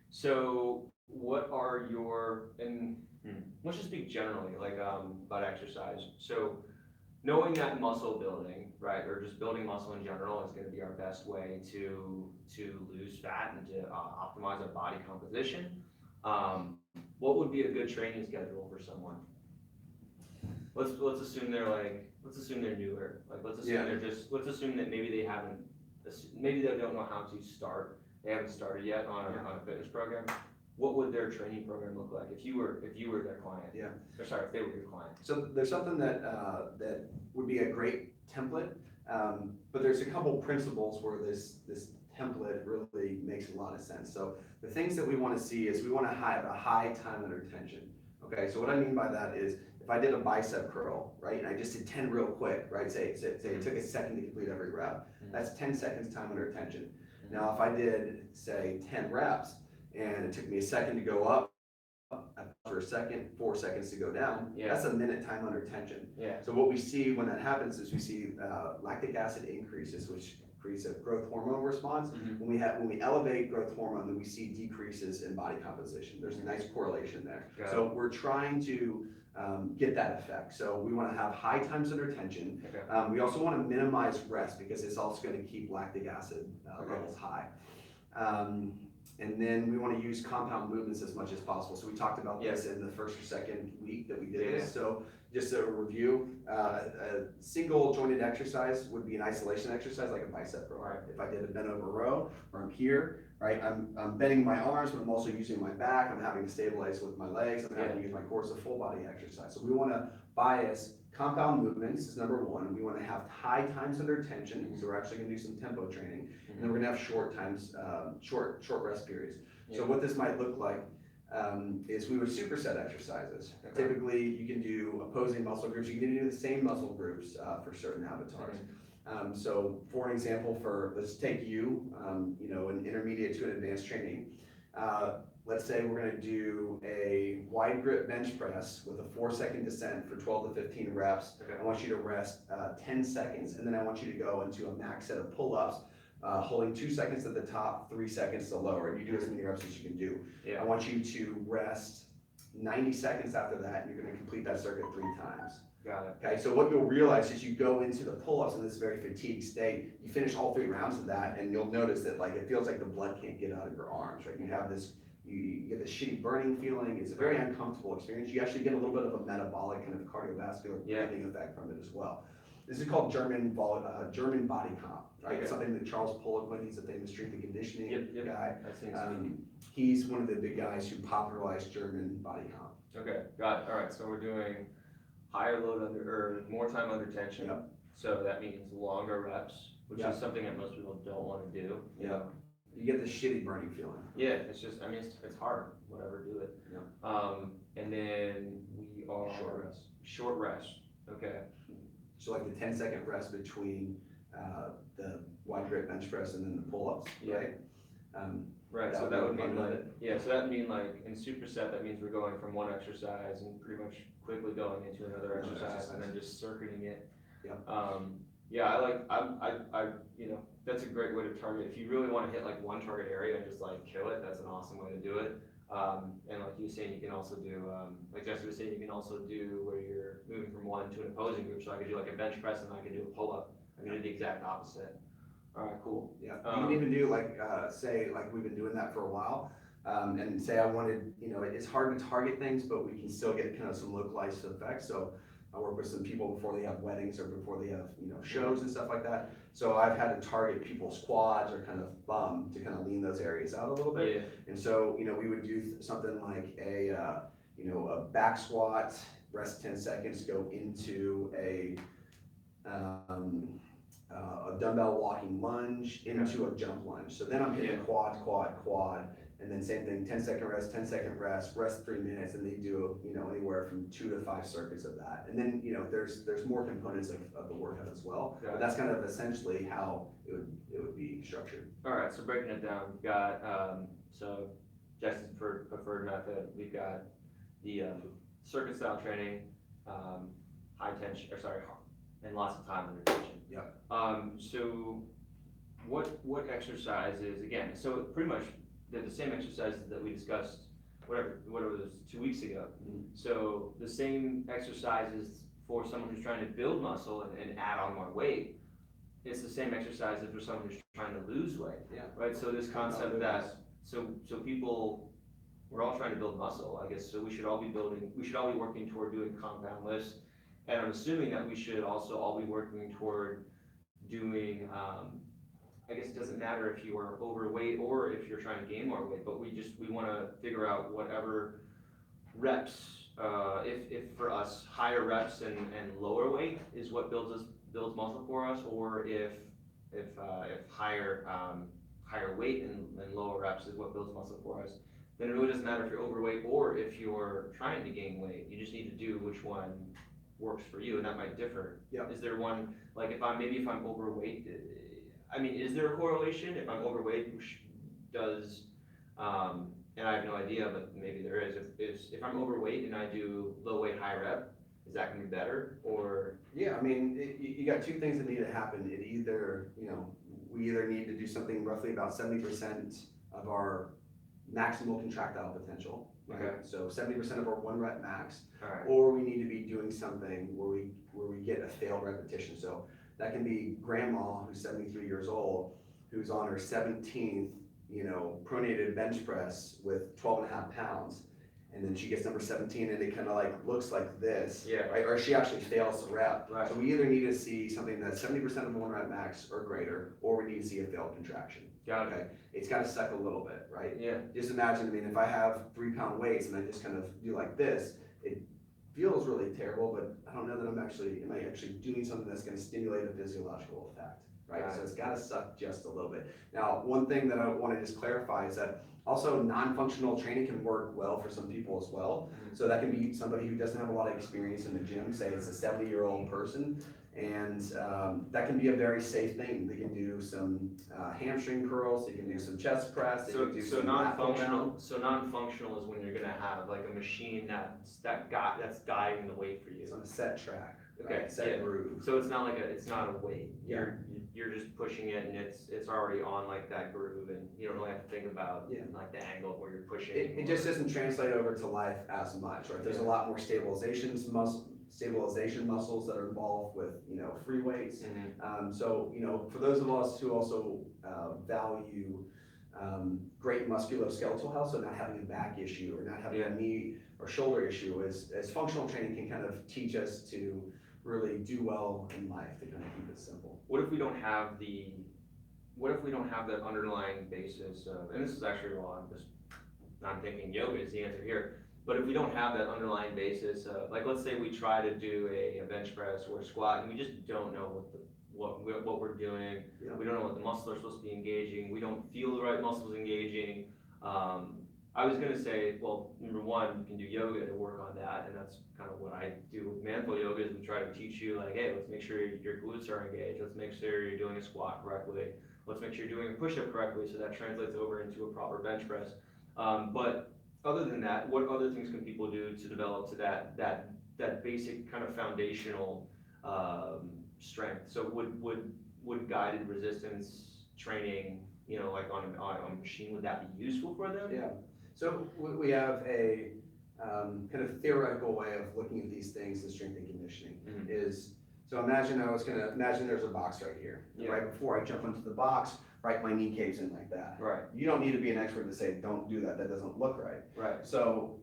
So what are your, and let's just speak generally, like about exercise. So knowing that muscle building, right, or just building muscle in general is going to be our best way to lose fat and to optimize our body composition. What would be a good training schedule for someone? Let's assume they're newer. Like let's assume that maybe they don't know how to start. They haven't started yet on a fitness program. What would their training program look like if you were their client? Yeah. Or sorry, if they were your client. So there's something that would be a great template, but there's a couple principles where this template really makes a lot of sense. So the things that we want to see is we want to have a high time under tension. Okay, so what I mean by that is if I did a bicep curl, right, and I just did 10 real quick, right, say it took a second to complete every rep, that's 10 seconds time under tension. Now if I did, say, 10 reps, and it took me a second to go up, for a second, 4 seconds to go down, that's a minute time under tension. Yeah. So what we see when that happens is we see lactic acid increases, which creates a growth hormone response. When we elevate growth hormone, then we see decreases in body composition. There's a nice correlation there. So we're trying to get that effect. So we want to have high times under tension. We also want to minimize rest because it's also going to keep lactic acid levels high. And then we want to use compound movements as much as possible. So we talked about this in the first or second week that we did this. So just a review, a single jointed exercise would be an isolation exercise like a bicep row. Right? If I did a bent over row, or I'm here, right, I'm bending my arms, but I'm also using my back. I'm having to stabilize with my legs. I'm having to use my core. It's a full body exercise. So we want to bias compound movements is number one. We want to have high times under tension, so we're actually going to do some tempo training, and then we're going to have short times, short rest periods. So what this might look like is we would superset exercises. Typically, you can do opposing muscle groups. You can do the same muscle groups for certain avatars. So for an example, let's take you, an intermediate to an advanced training. Let's say we're going to do a wide grip bench press with a 4-second descent for 12 to 15 reps. I want you to rest 10 seconds, and then I want you to go into a max set of pull-ups, holding 2 seconds at the top, 3 seconds to lower. And you do as many reps as you can do. I want you to rest 90 seconds after that, and you're going to complete that circuit 3 times. Got it. Okay, so what you'll realize is you go into the pull-ups in this very fatigued state, you finish all 3 rounds of that, and you'll notice that it feels like the blood can't get out of your arms, right? You have this, you get this shitty burning feeling. It's a very uncomfortable experience. You actually get a little bit of a metabolic kind of cardiovascular breathing effect from it as well. This is called German body comp, right? It's something that Charles Poliquin, he's a famous strength and conditioning guy. He's one of the big guys who popularized German body comp. Okay, got it. All right, so we're doing higher load or more time under tension. So that means longer reps, which is something that most people don't want to do. You get the shitty burning feeling. Yeah, it's just, it's hard, whatever, do it. And then we are short rest. Okay. So like the 10-second rest between the wide grip bench press and then the pull-ups, right? Right, so that would mean so that would mean like in superset, that means we're going from one exercise and pretty much quickly going into another exercise and then just circuiting it. That's a great way to target. If you really want to hit like one target area and just like kill it, that's an awesome way to do it. And like you were saying, you can also do, like Jesse was saying, you can also do where you're moving from one to an opposing group. So I could do like a bench press and I could do a pull-up. I'm gonna do the exact opposite. All right, cool. You can even do say we've been doing that for a while, and say I wanted, it's hard to target things, but we can still get kind of some localized effects. So I work with some people before they have weddings or before they have, shows and stuff like that. So I've had to target people's quads or kind of bum to kind of lean those areas out a little bit. And so, we would do something like a back squat, rest 10 seconds, go into a dumbbell walking lunge into a jump lunge. So then I'm hitting quad, And then same thing, 10-second rest, 10-second rest 3 minutes, and they do, anywhere from 2 to 5 circuits of that. And then, there's more components of the workout as well. Got But it. that's kind of essentially how it would be structured. All right, so breaking it down, we've got, so Jesse's preferred method, we've got the circuit style training, high tension, and lots of time under tension. Yeah. So what exercises, again, so pretty much they're the same exercises that we discussed, whatever it was 2 weeks ago. Mhm. So the same exercises for someone who's trying to build muscle and add on more weight, it's the same exercises for someone who's trying to lose weight. Yeah. Right, so this concept that, so people, we're all trying to build muscle, I guess, so we should all be working toward doing compound lifts. And I'm assuming that we should also all be working toward doing, I guess it doesn't matter if you are overweight or if you're trying to gain more weight, but we wanna figure out whatever reps, if for us, higher reps and lower weight is what builds muscle for us, or if higher weight and lower reps is what builds muscle for us, then it really doesn't matter if you're overweight or if you're trying to gain weight. You just need to do which one works for you, and that might differ. Yep. Is there one, like if I'm overweight, I mean, is there a correlation? If I'm overweight, does, and I have no idea, but maybe there is. If I'm overweight and I do low weight, high rep, is that gonna be better, or? Yeah, I mean, you got 2 things that need to happen. It either, we either need to do something roughly about 70% of our maximal contractile potential. Right? Okay. So 70% of our 1 rep max, Alright, or we need to be doing something where we get a failed repetition. So that can be grandma who's 73 years old, who's on her 17th, pronated bench press with 12.5 pounds. And then she gets number 17 and it kind of like looks like this, Yeah. right? Or she actually fails the rep. Right. So we either need to see something that's 70% of the 1 rep max or greater, or we need to see a failed contraction. got it, Okay, it's got to suck a little bit, right? yeah, Just imagine, if I have 3-pound weights and I just kind of do like this, it feels really terrible, but I don't know that am I actually doing something that's going to stimulate a physiological effect, right? Got So it. it's got to suck just a little bit. Now, one thing that I want to just clarify is that also non-functional training can work well for some people as well. Mhm. So that can be somebody who doesn't have a lot of experience in the gym, say it's a 70-year-old person, and that can be a very safe thing. They can do some hamstring curls, they can do some chest press, they can do So some lat pull down. non-functional is when you're gonna have like a machine that's guiding the weight for It's you. on a set track, Okay, right? Set yeah. groove. So it's not a weight. You're just pushing it and it's already on like that groove, and you don't really have to think about Yeah. like the angle where you're pushing. It just doesn't translate over to life as much, right? There's a lot more stabilization muscles that are involved with, free weights. Mhm. So, for those of us who also value great musculoskeletal health, so not having a back issue or not having a knee or shoulder issue, as functional training can kind of teach us to really do well in life, to kind of keep it simple. What if we don't have that underlying basis of, and this is actually wrong, I'm thinking yoga is the answer here, but if we don't have that underlying basis of, like, let's say we try to do a bench press or a squat, and we just don't know what we're doing, Yeah. we don't know what the muscles are supposed to be engaging, we don't feel the right muscles engaging. I was gonna say, well, number one, you can do yoga to work on that, and that's kind of what I do with Manful Yoga, is we try to teach you, like, hey, let's make sure your glutes are engaged, let's make sure you're doing a squat correctly, let's make sure you're doing a push-up correctly, so that translates over into a proper bench press. But other than that, what other things can people do to develop to that basic kind of foundational strength? So would guided resistance training, like on a machine, would that be useful for them? Yeah, so we have a kind of theoretical way of looking at these things in strength and conditioning. Mhm. So imagine there's a box right here. Yeah. Right before I jump into the box, right, my knee caves in like that. Right, You don't need to be an expert to say, don't do that, that doesn't look right. right, So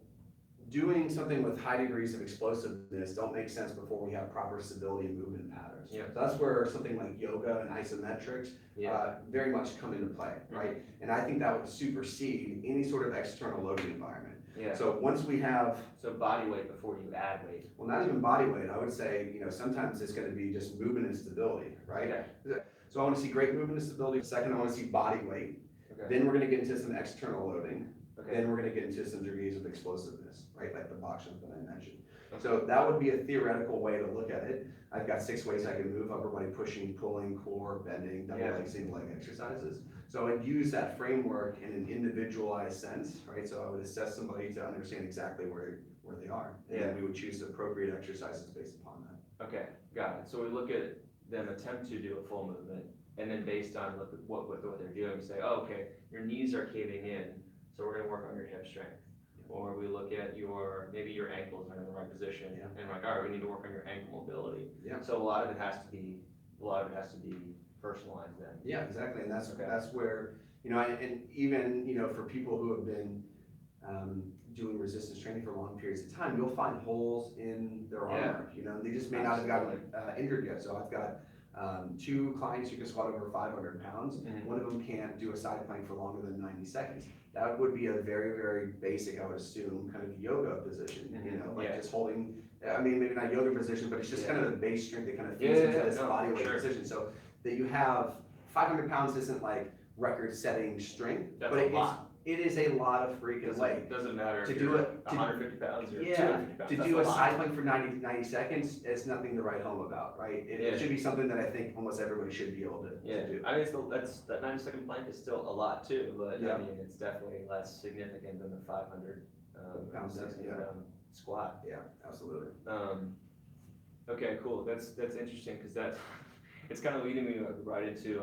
doing something with high degrees of explosiveness don't make sense before we have proper stability and movement patterns. Yeah. So that's where something like yoga and isometrics yeah, very much come into play, right? And I think that would supersede any sort of external loading environment. yeah. So once we have, So body weight before you add weight. well, not even body weight, I would say, sometimes it's gonna be just movement and stability, right? Okay, So I wanna see great movement and stability. Second, I wanna see body weight. Okay, Then we're gonna get into some external loading. okay, Then we're gonna get into some degrees of explosiveness, right, like the box jump that I mentioned. okay. So that would be a theoretical way to look at it. I've got 6 ways I can move: upper body pushing, pulling, core, bending, double Yeah. leg, single leg exercises. So I'd use that framework in an individualized sense, right? So I would assess somebody to understand exactly where they are. And then we would choose appropriate exercises based upon that. Okay, got it. So we look at them attempt to do a full movement, and then based on look at what they're doing, say, oh, okay, your knees are caving in, so we're gonna work on your hip strength. Or we look at maybe your ankles are in the right position, Yeah. and like, all right, we need to work on your ankle mobility. Yeah. So a lot of it has to be personalized then. Yeah, exactly, and that's, Okay. that's where, and even, for people who have been, doing resistance training for long periods of time, you'll find holes in their armor, they just may not have gotten, injured yet. So I've got, 2 clients who can squat over 500 pounds. Mhm. One of them can't do a side plank for longer than 90 seconds. That would be a very, very basic, I would assume, kind of yoga position, Mhm. like Yeah. just holding, maybe not yoga position, but it's just Yeah. kind of the base strength that kind of Yeah, feeds yeah, into yeah, this no, body for weight sure. position. So that you have 500 pounds isn't like record-setting strength, That's but a lot. it is a lot of freaking weight. Doesn't matter To if do you're it- to- 150 pounds or Yeah, 250 pounds. to That's do a lot. side plank for 90 seconds is nothing to write home about, right? It Yeah. should be something that I think almost everybody should be able to Yeah, do. I mean, that 90-second plank is still a lot too, but Yeah. I mean, it's definitely less significant than the 500 Pounds, 60 yeah. pound squat. Yeah, absolutely. Okay, cool. That's interesting because it's kind of leading me right into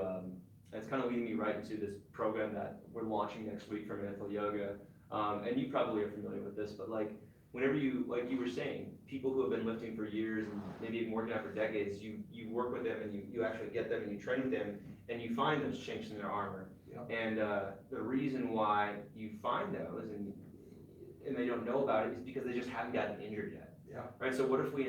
this program that we're launching next week for Mantle Yoga. And you probably are familiar with this, but like whenever like you were saying, people who have been lifting for years and maybe even working out for decades, you work with them and you actually get them and you train with them and you find those chinks in their armor. Yep. And the reason why you find those and they don't know about it is because they just haven't gotten injured yet. Yeah. Right, so what if we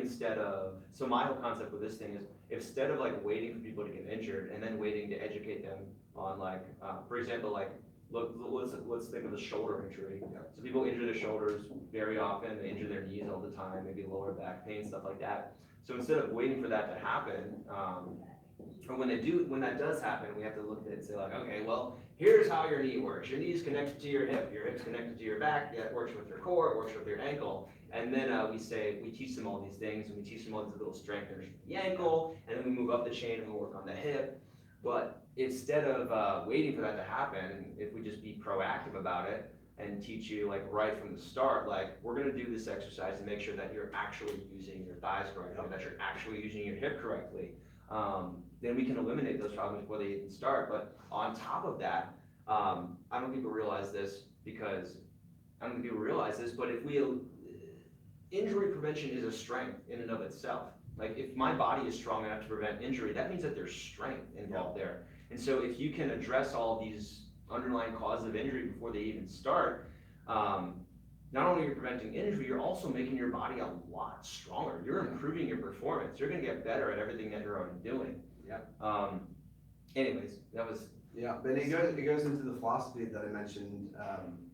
so my whole concept with this thing is, instead of like waiting for people to get injured and then waiting to educate them on like, for example, like, let's think of the shoulder injury. Yeah. So people injure their shoulders very often, they injure their knees all the time, maybe lower back pain, stuff like that. So instead of waiting for that to happen, or when that does happen, we have to look at it and say like, okay, well, here's how your knee works. Your knee's connected to your hip's connected to your back, it works with your core, it works with your ankle. And then we teach them all these things, and we teach them all these little strengtheners for the ankle, and then we move up the chain and we work on the hip. But instead of waiting for that to happen, if we just be proactive about it and teach you like right from the start, like we're gonna do this exercise to make sure that you're actually using your thighs correctly, that you're actually using your hip correctly, then we can eliminate those problems before they even start. But on top of that, I don't think people realize this, but injury prevention is a strength in and of itself. Like if my body is strong enough to prevent injury, that means that there's strength involved there. And so if you can address all these underlying causes of injury before they even start, not only are you preventing injury, you're also making your body a lot stronger. You're improving your performance. You're gonna get better at everything that you're already doing. Yeah. Anyways, that was. Yeah, but it goes into the philosophy that I mentioned,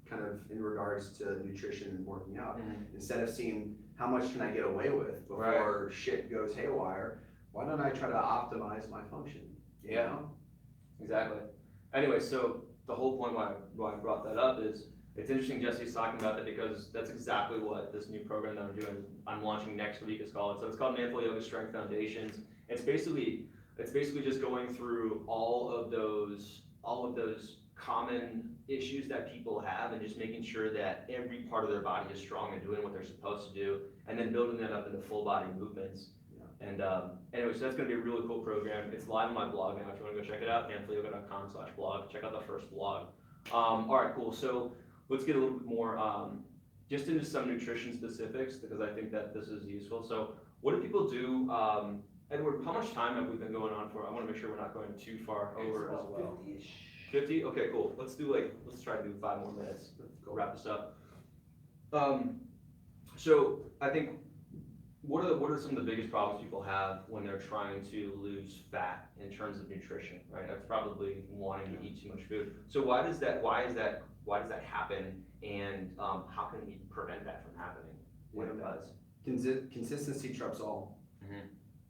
kind of in regards to nutrition and working out. Instead of seeing how much can I get away with before shit goes haywire, why don't I try to optimize my function? You know? Exactly. Anyway, so the whole point why I brought that up is it's interesting Jesse's talking about that, because that's exactly what this new program that I'm launching next week is called. So it's called Mantle Yoga Strength Foundations. It's basically just going through all of those common issues that people have and just making sure that every part of their body is strong and doing what they're supposed to do, and then building that up into full body movements. And anyway, so that's gonna be a really cool program. It's live on my blog now. If you wanna go check it out, mantleyoga.com/blog. Check out the first blog. All right, cool. So let's get a little bit more just into some nutrition specifics, because I think that this is useful. So what do people do? Edward, how much time have we been going on for? I wanna make sure we're not going too far over as well. 50? Okay, cool. Let's try to do 5 more minutes. Let's go wrap this up. So I think, what are some of the biggest problems people have when they're trying to lose fat in terms of nutrition, right? That's probably wanting to eat too much food. So why does that happen, and how can we prevent that from happening when it does? Consistency trumps all.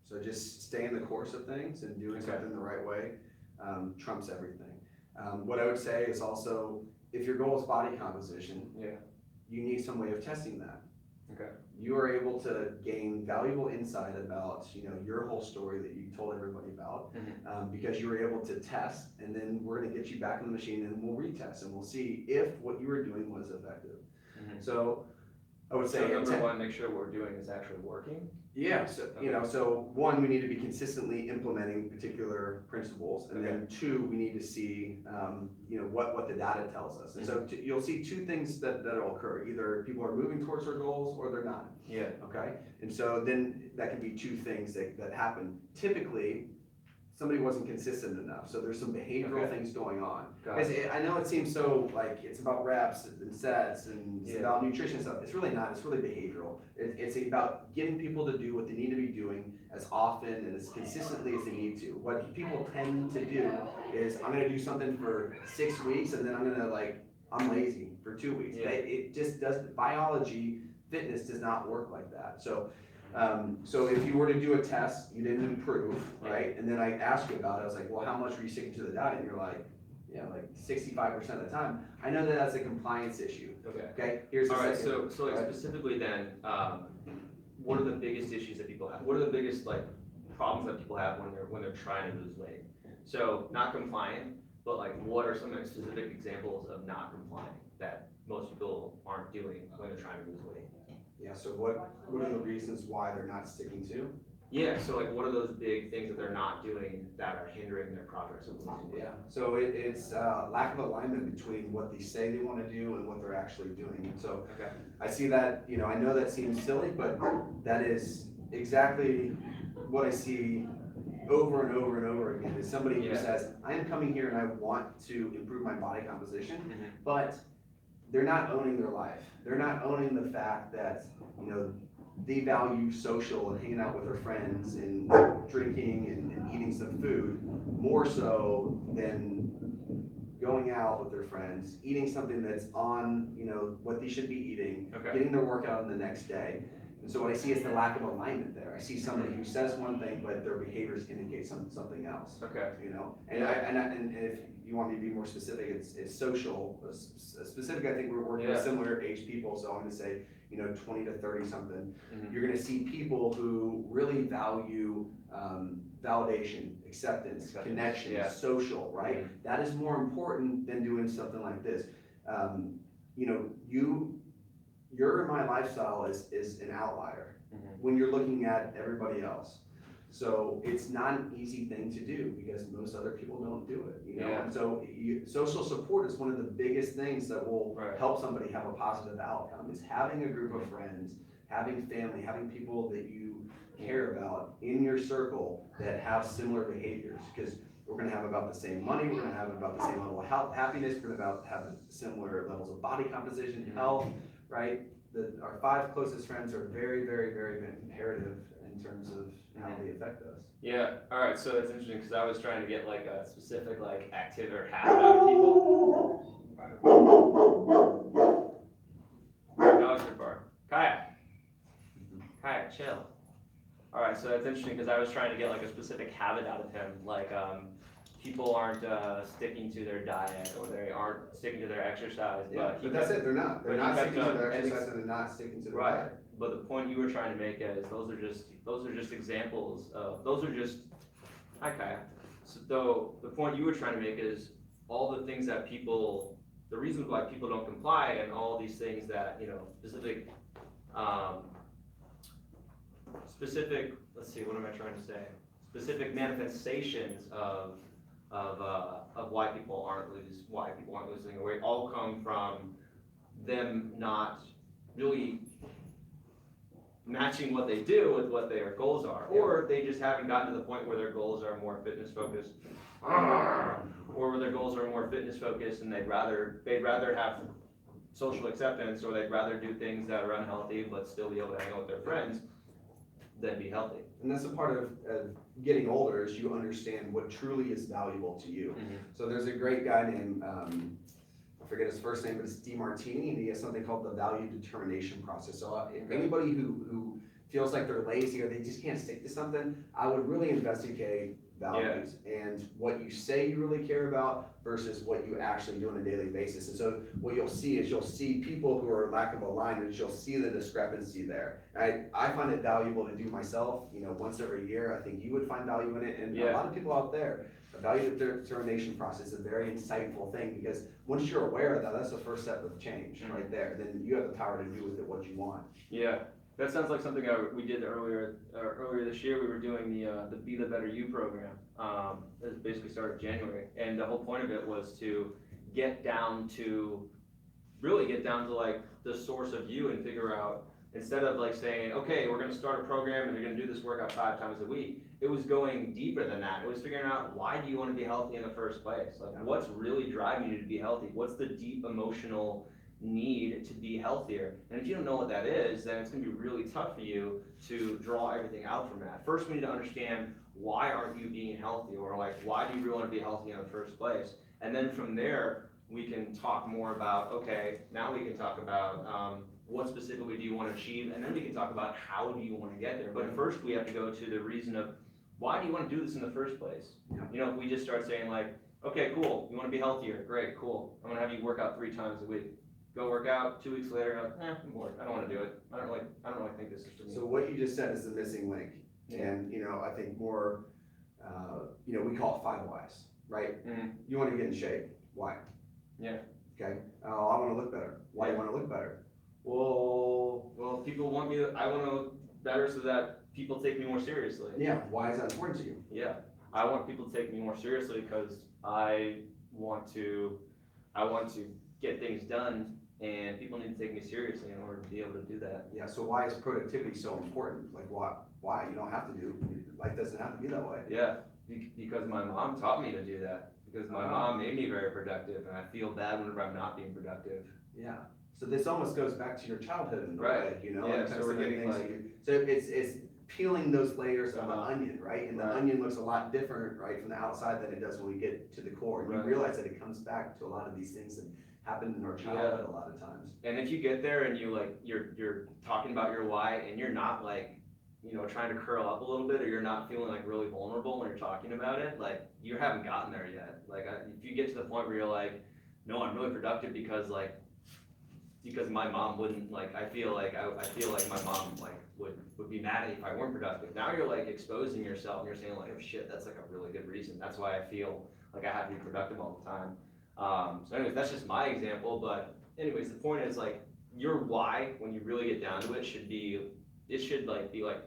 So just staying the course of things and doing something the right way trumps everything. What I would say is also, if your goal is body composition, Yeah. you need some way of testing that. Okay. You are able to gain valuable insight about, your whole story that you told everybody about, because you were able to test, and then we're gonna get you back on the machine and we'll retest and we'll see if what you were doing was effective. So I would say, So number one, make sure what we're doing is actually working. yeah, so, so one, we need to be consistently implementing particular principles, and then two, we need to see, what the data tells us. And so you'll see two things that'll occur, either people are moving towards their goals or they're not, Yeah. okay? And so then that can be two things that happen. Typically, somebody wasn't consistent enough, so there's some behavioral things going on. Got it. Because I know it seems so, like, it's about reps and sets and it's about nutrition stuff. It's really not, it's really behavioral. It's about getting people to do what they need to be doing as often and as consistently as they need to. What people tend to do is, I'm gonna do something for 6 weeks and then I'm lazy for 2 weeks. Yeah. It just doesn't, biology, fitness does not work like that. So if you were to do a test, you didn't improve, right? And then I asked you about it, I was like, well, how much were you sticking to the diet? And you're like, yeah, like 65% of the time. I know that's a compliance issue. Okay, here's the All right, second. so like specifically then, what are the biggest issues that people have? What are the biggest problems that people have when they're trying to lose weight? So not compliant, but what are some specific examples of not complying that most people aren't doing when they're trying to lose weight? Yeah, so what are the reasons why they're not sticking to? Yeah, so what are those big things that they're not doing that are hindering their progress of losing weight? Yeah, so it's lack of alignment between what they say they want to do and what they're actually doing. And so I see that, I know that seems silly, but that is exactly what I see over and over and over again, is somebody who says, I am coming here and I want to improve my body composition, but they're not owning their life. They're not owning the fact that, they value social and hanging out with their friends and drinking and eating some food more so than going out with their friends, eating something that's on, what they should be eating, getting their workout on the next day. And so what I see is the lack of alignment there. I see somebody who says one thing, but their behaviors indicate something else. And if you want me to be more specific, it's social. Specific, I think we're working with similar age people, so I'm gonna say, 20 to 30 something. You're gonna see people who really value validation, acceptance, connection, social, right? That is more important than doing something like this. Your and my lifestyle is an outlier when you're looking at everybody else. So it's not an easy thing to do because most other people don't do it, And so social support is one of the biggest things that will help somebody have a positive outcome, is having a group of friends, having family, having people that you care about in your circle that have similar behaviors, because we're gonna have about the same money, we're gonna have about the same level of happiness, we're gonna have similar levels of body composition, health, right? Our 5 closest friends are very, very, very imperative in terms of how they affect us. Yeah, all right, so that's interesting because I was trying to get a specific activity or habit out of people. Dogs are bark. Kaya, chill. All right, so that's interesting because I was trying to get a specific habit out of him, people aren't sticking to their diet or they aren't sticking to their exercise. But that's it. They're not sticking to their exercise and they're not sticking to their diet. But the point you were trying to make is those are just examples of So the point you were trying to make is all the things that the reasons why people don't comply and all these things that specific. Let's see, what am I trying to say? Specific manifestations of why people aren't losing weight all come from them not really matching what they do with what their goals are, or they just haven't gotten to the point where their goals are more fitness focused, or where their goals are more fitness focused and they'd rather have social acceptance, or they'd rather do things that are unhealthy but still be able to hang out with their friends than be healthy. And that's a part of getting older, is you understand what truly is valuable to you. So there's a great guy named, I forget his first name, but it's DeMartini, and he has something called the value determination process. So if anybody who feels like they're lazy or they just can't stick to something, I would really investigate values and what you say you really care about versus what you actually do on a daily basis. And so what you'll see is you'll see people who are lack of alignment, you'll see the discrepancy there. I find it valuable to do myself, once every year. I think you would find value in it, and a lot of people out there. A value determination process is a very insightful thing, because once you're aware of that, that's the first step of change right there. Then you have the power to do with it what you want. Yeah, that sounds like something we did earlier this year. We were doing the Be the Better You program. It basically started January, and the whole point of it was to get down to like the source of you and figure out, instead of like saying, okay, we're gonna start a program and you're gonna do this workout 5 times a week. It was going deeper than that. It was figuring out, why do you want to be healthy in the first place? Like, what's really driving you to be healthy? What's the deep emotional need to be healthier? And if you don't know what that is, then it's gonna be really tough for you to draw everything out from that. First, we need to understand, why aren't you being healthy? Or like, why do you really want to be healthy in the first place? And then from there, we can talk more about, okay, now we can talk about what specifically do you want to achieve, and then we can talk about how do you want to get there. But first, we have to go to the reason of, why do you want to do this in the first place? If we just start saying like, okay, cool, you want to be healthier, great, cool, I'm gonna have you work out 3 times a week. Go work out, 2 weeks later, you're like, I'm bored, I don't want to do it. I don't really think this is for me. So what you just said is the missing link. And, I think more, we call it 5 whys, right? Mm-hmm. You want to get in shape. Why? Yeah. Okay. Oh, I want to look better. Why do you want to look better? Well, people want me to, I want to look better so that people take me more seriously. Yeah. Why is that important to you? Yeah. I want people to take me more seriously because I want to get things done, and people need to take me seriously in order to be able to do that. Yeah. So why is productivity so important? Like, why? You don't have to do, life doesn't have to be that way. Yeah. Because my mom taught me to do that. Because my mom made me very productive, and I feel bad whenever I'm not being productive. Yeah. So this almost goes back to your childhood in a Right. way, Yeah, so we're getting like, so it's peeling those layers of an onion, right? And the onion looks a lot different, right, from the outside than it does when we get to the core. And you realize that it comes back to a lot of these things that happened in our childhood a lot of times. And if you get there and you like, you're talking about your why, and you're not like, trying to curl up a little bit, or you're not feeling like really vulnerable when you're talking about it, like, you haven't gotten there yet. Like, if you get to the point where you're like, no, I'm really productive because my mom wouldn't, like, I feel like my mom like would be mad at me if I weren't productive. Now you're like exposing yourself, and you're saying like, oh shit, that's like a really good reason. That's why I feel like I have to be productive all the time. So anyways, that's just my example, but anyways, the point is like, your why, when you really get down to it, should be like,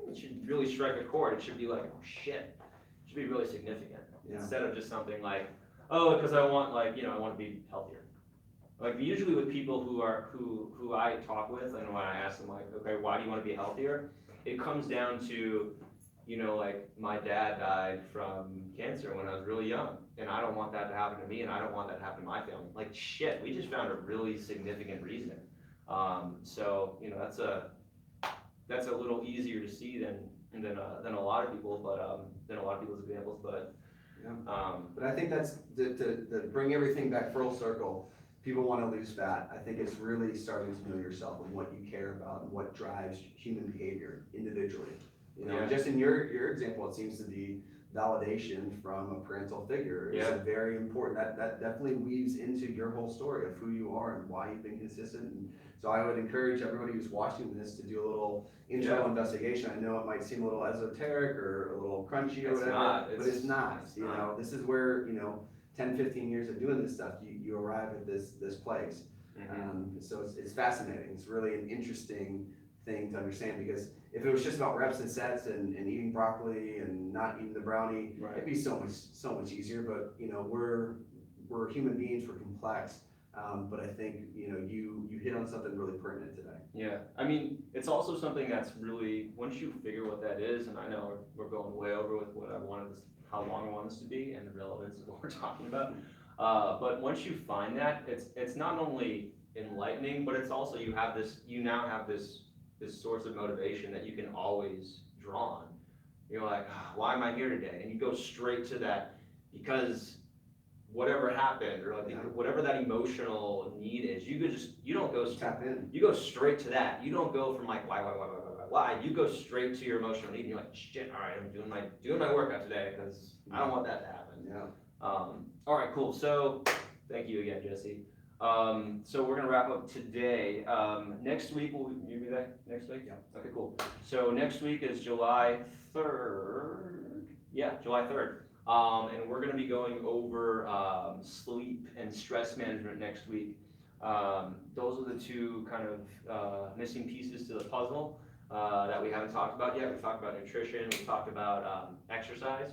it should really strike a chord. It should be like, oh shit, it should be really significant. Instead of just something like, oh, because I want I want to be healthier. Like, usually with people who I talk with, and when I ask them like, okay, why do you want to be healthier? It comes down to, like, my dad died from cancer when I was really young, and I don't want that to happen to me, and I don't want that to happen to my family. Like, shit, we just found a really significant reason. So, that's a little easier to see than a lot of people, but than a lot of people's examples, but. But I think that's to bring everything back full circle. People want to lose fat. I think it's really starting to know yourself and what you care about and what drives human behavior individually. Just in your example, it seems to be validation from a parental figure is a very important. That definitely weaves into your whole story of who you are and why you've been consistent. And so I would encourage everybody who's watching this to do a little internal investigation. I know it might seem a little esoteric or a little crunchy or whatever, but it's not. This is where 10, 15 years of doing this stuff, you arrive at this place. So it's fascinating. It's really an interesting thing to understand, because if it was just about reps and sets and eating broccoli and not eating the brownie, it'd be so much easier. But we're human beings, we're complex. But I think you hit on something really pertinent today. Yeah, I mean, it's also something that's really, once you figure what that is, and I know we're going way over with what I wanted this, how long I want this to be, and the relevance of what we're talking about. But once you find that, it's not only enlightening, but it's also you now have this source of motivation that you can always draw on. You're like, why am I here today? And you go straight to that, because whatever happened, or like Yeah. whatever that emotional need is, you don't go, Tap in. you go straight to that. You don't go from like, why? You go straight to your emotional need, and you're like, shit, all right, I'm doing my workout today, because I don't want that to happen. Yeah. All right, cool. So, thank you again, Jesse. So we're gonna wrap up today. Next week, will you be there next week? Yeah. Okay, cool. So next week is July 3rd. Yeah, July 3rd. And we're gonna be going over, sleep and stress management next week. Those are the two kind of, missing pieces to the puzzle, that we haven't talked about yet. We talked about nutrition, we talked about, exercise.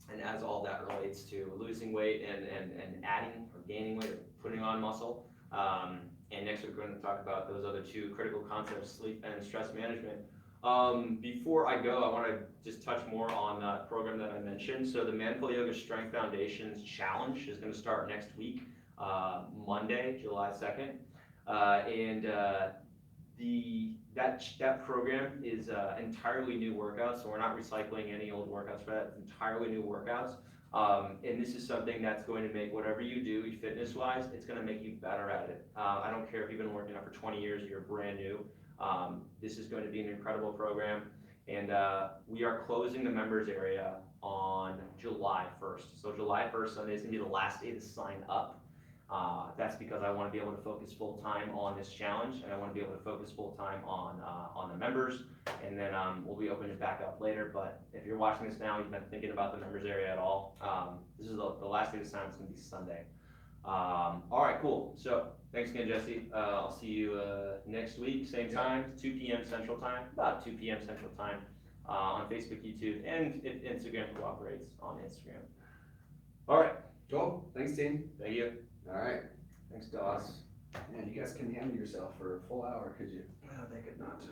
And as all that relates to losing weight and adding or gaining weight or putting on muscle. And next week, we're gonna talk about those other two critical concepts, sleep and stress management. Before I go, I wanna just touch more on that program that I mentioned. So the Manful Yoga Strength Foundation's challenge is gonna start next week, Monday, July 2nd. That program is entirely new workouts, so we're not recycling any old workouts for that. It's entirely new workouts. And this is something that's going to make whatever you do fitness-wise, it's gonna make you better at it. I don't care if you've been working out for 20 years or you're brand new. This is going to be an incredible program. And we are closing the members area on July 1st. So July 1st Sunday is gonna be the last day to sign up. That's because I want to be able to focus full time on this challenge, and I want to be able to focus full time on the members, and then we'll be opening it back up later. But if you're watching this now, you've been thinking about the members area at all, this is the last day to sign up. It's going to be Sunday. All right, cool. So thanks again, Jesse. I'll see you next week, same time, 2 p.m. Central Time, about 2 p.m. Central Time, on Facebook, YouTube, and if Instagram cooperates, on Instagram. All right. Cool. Thanks, team. Thank you. All right. Thanks, Doss. Man, you guys can handle yourself for a full hour, could you? They could not.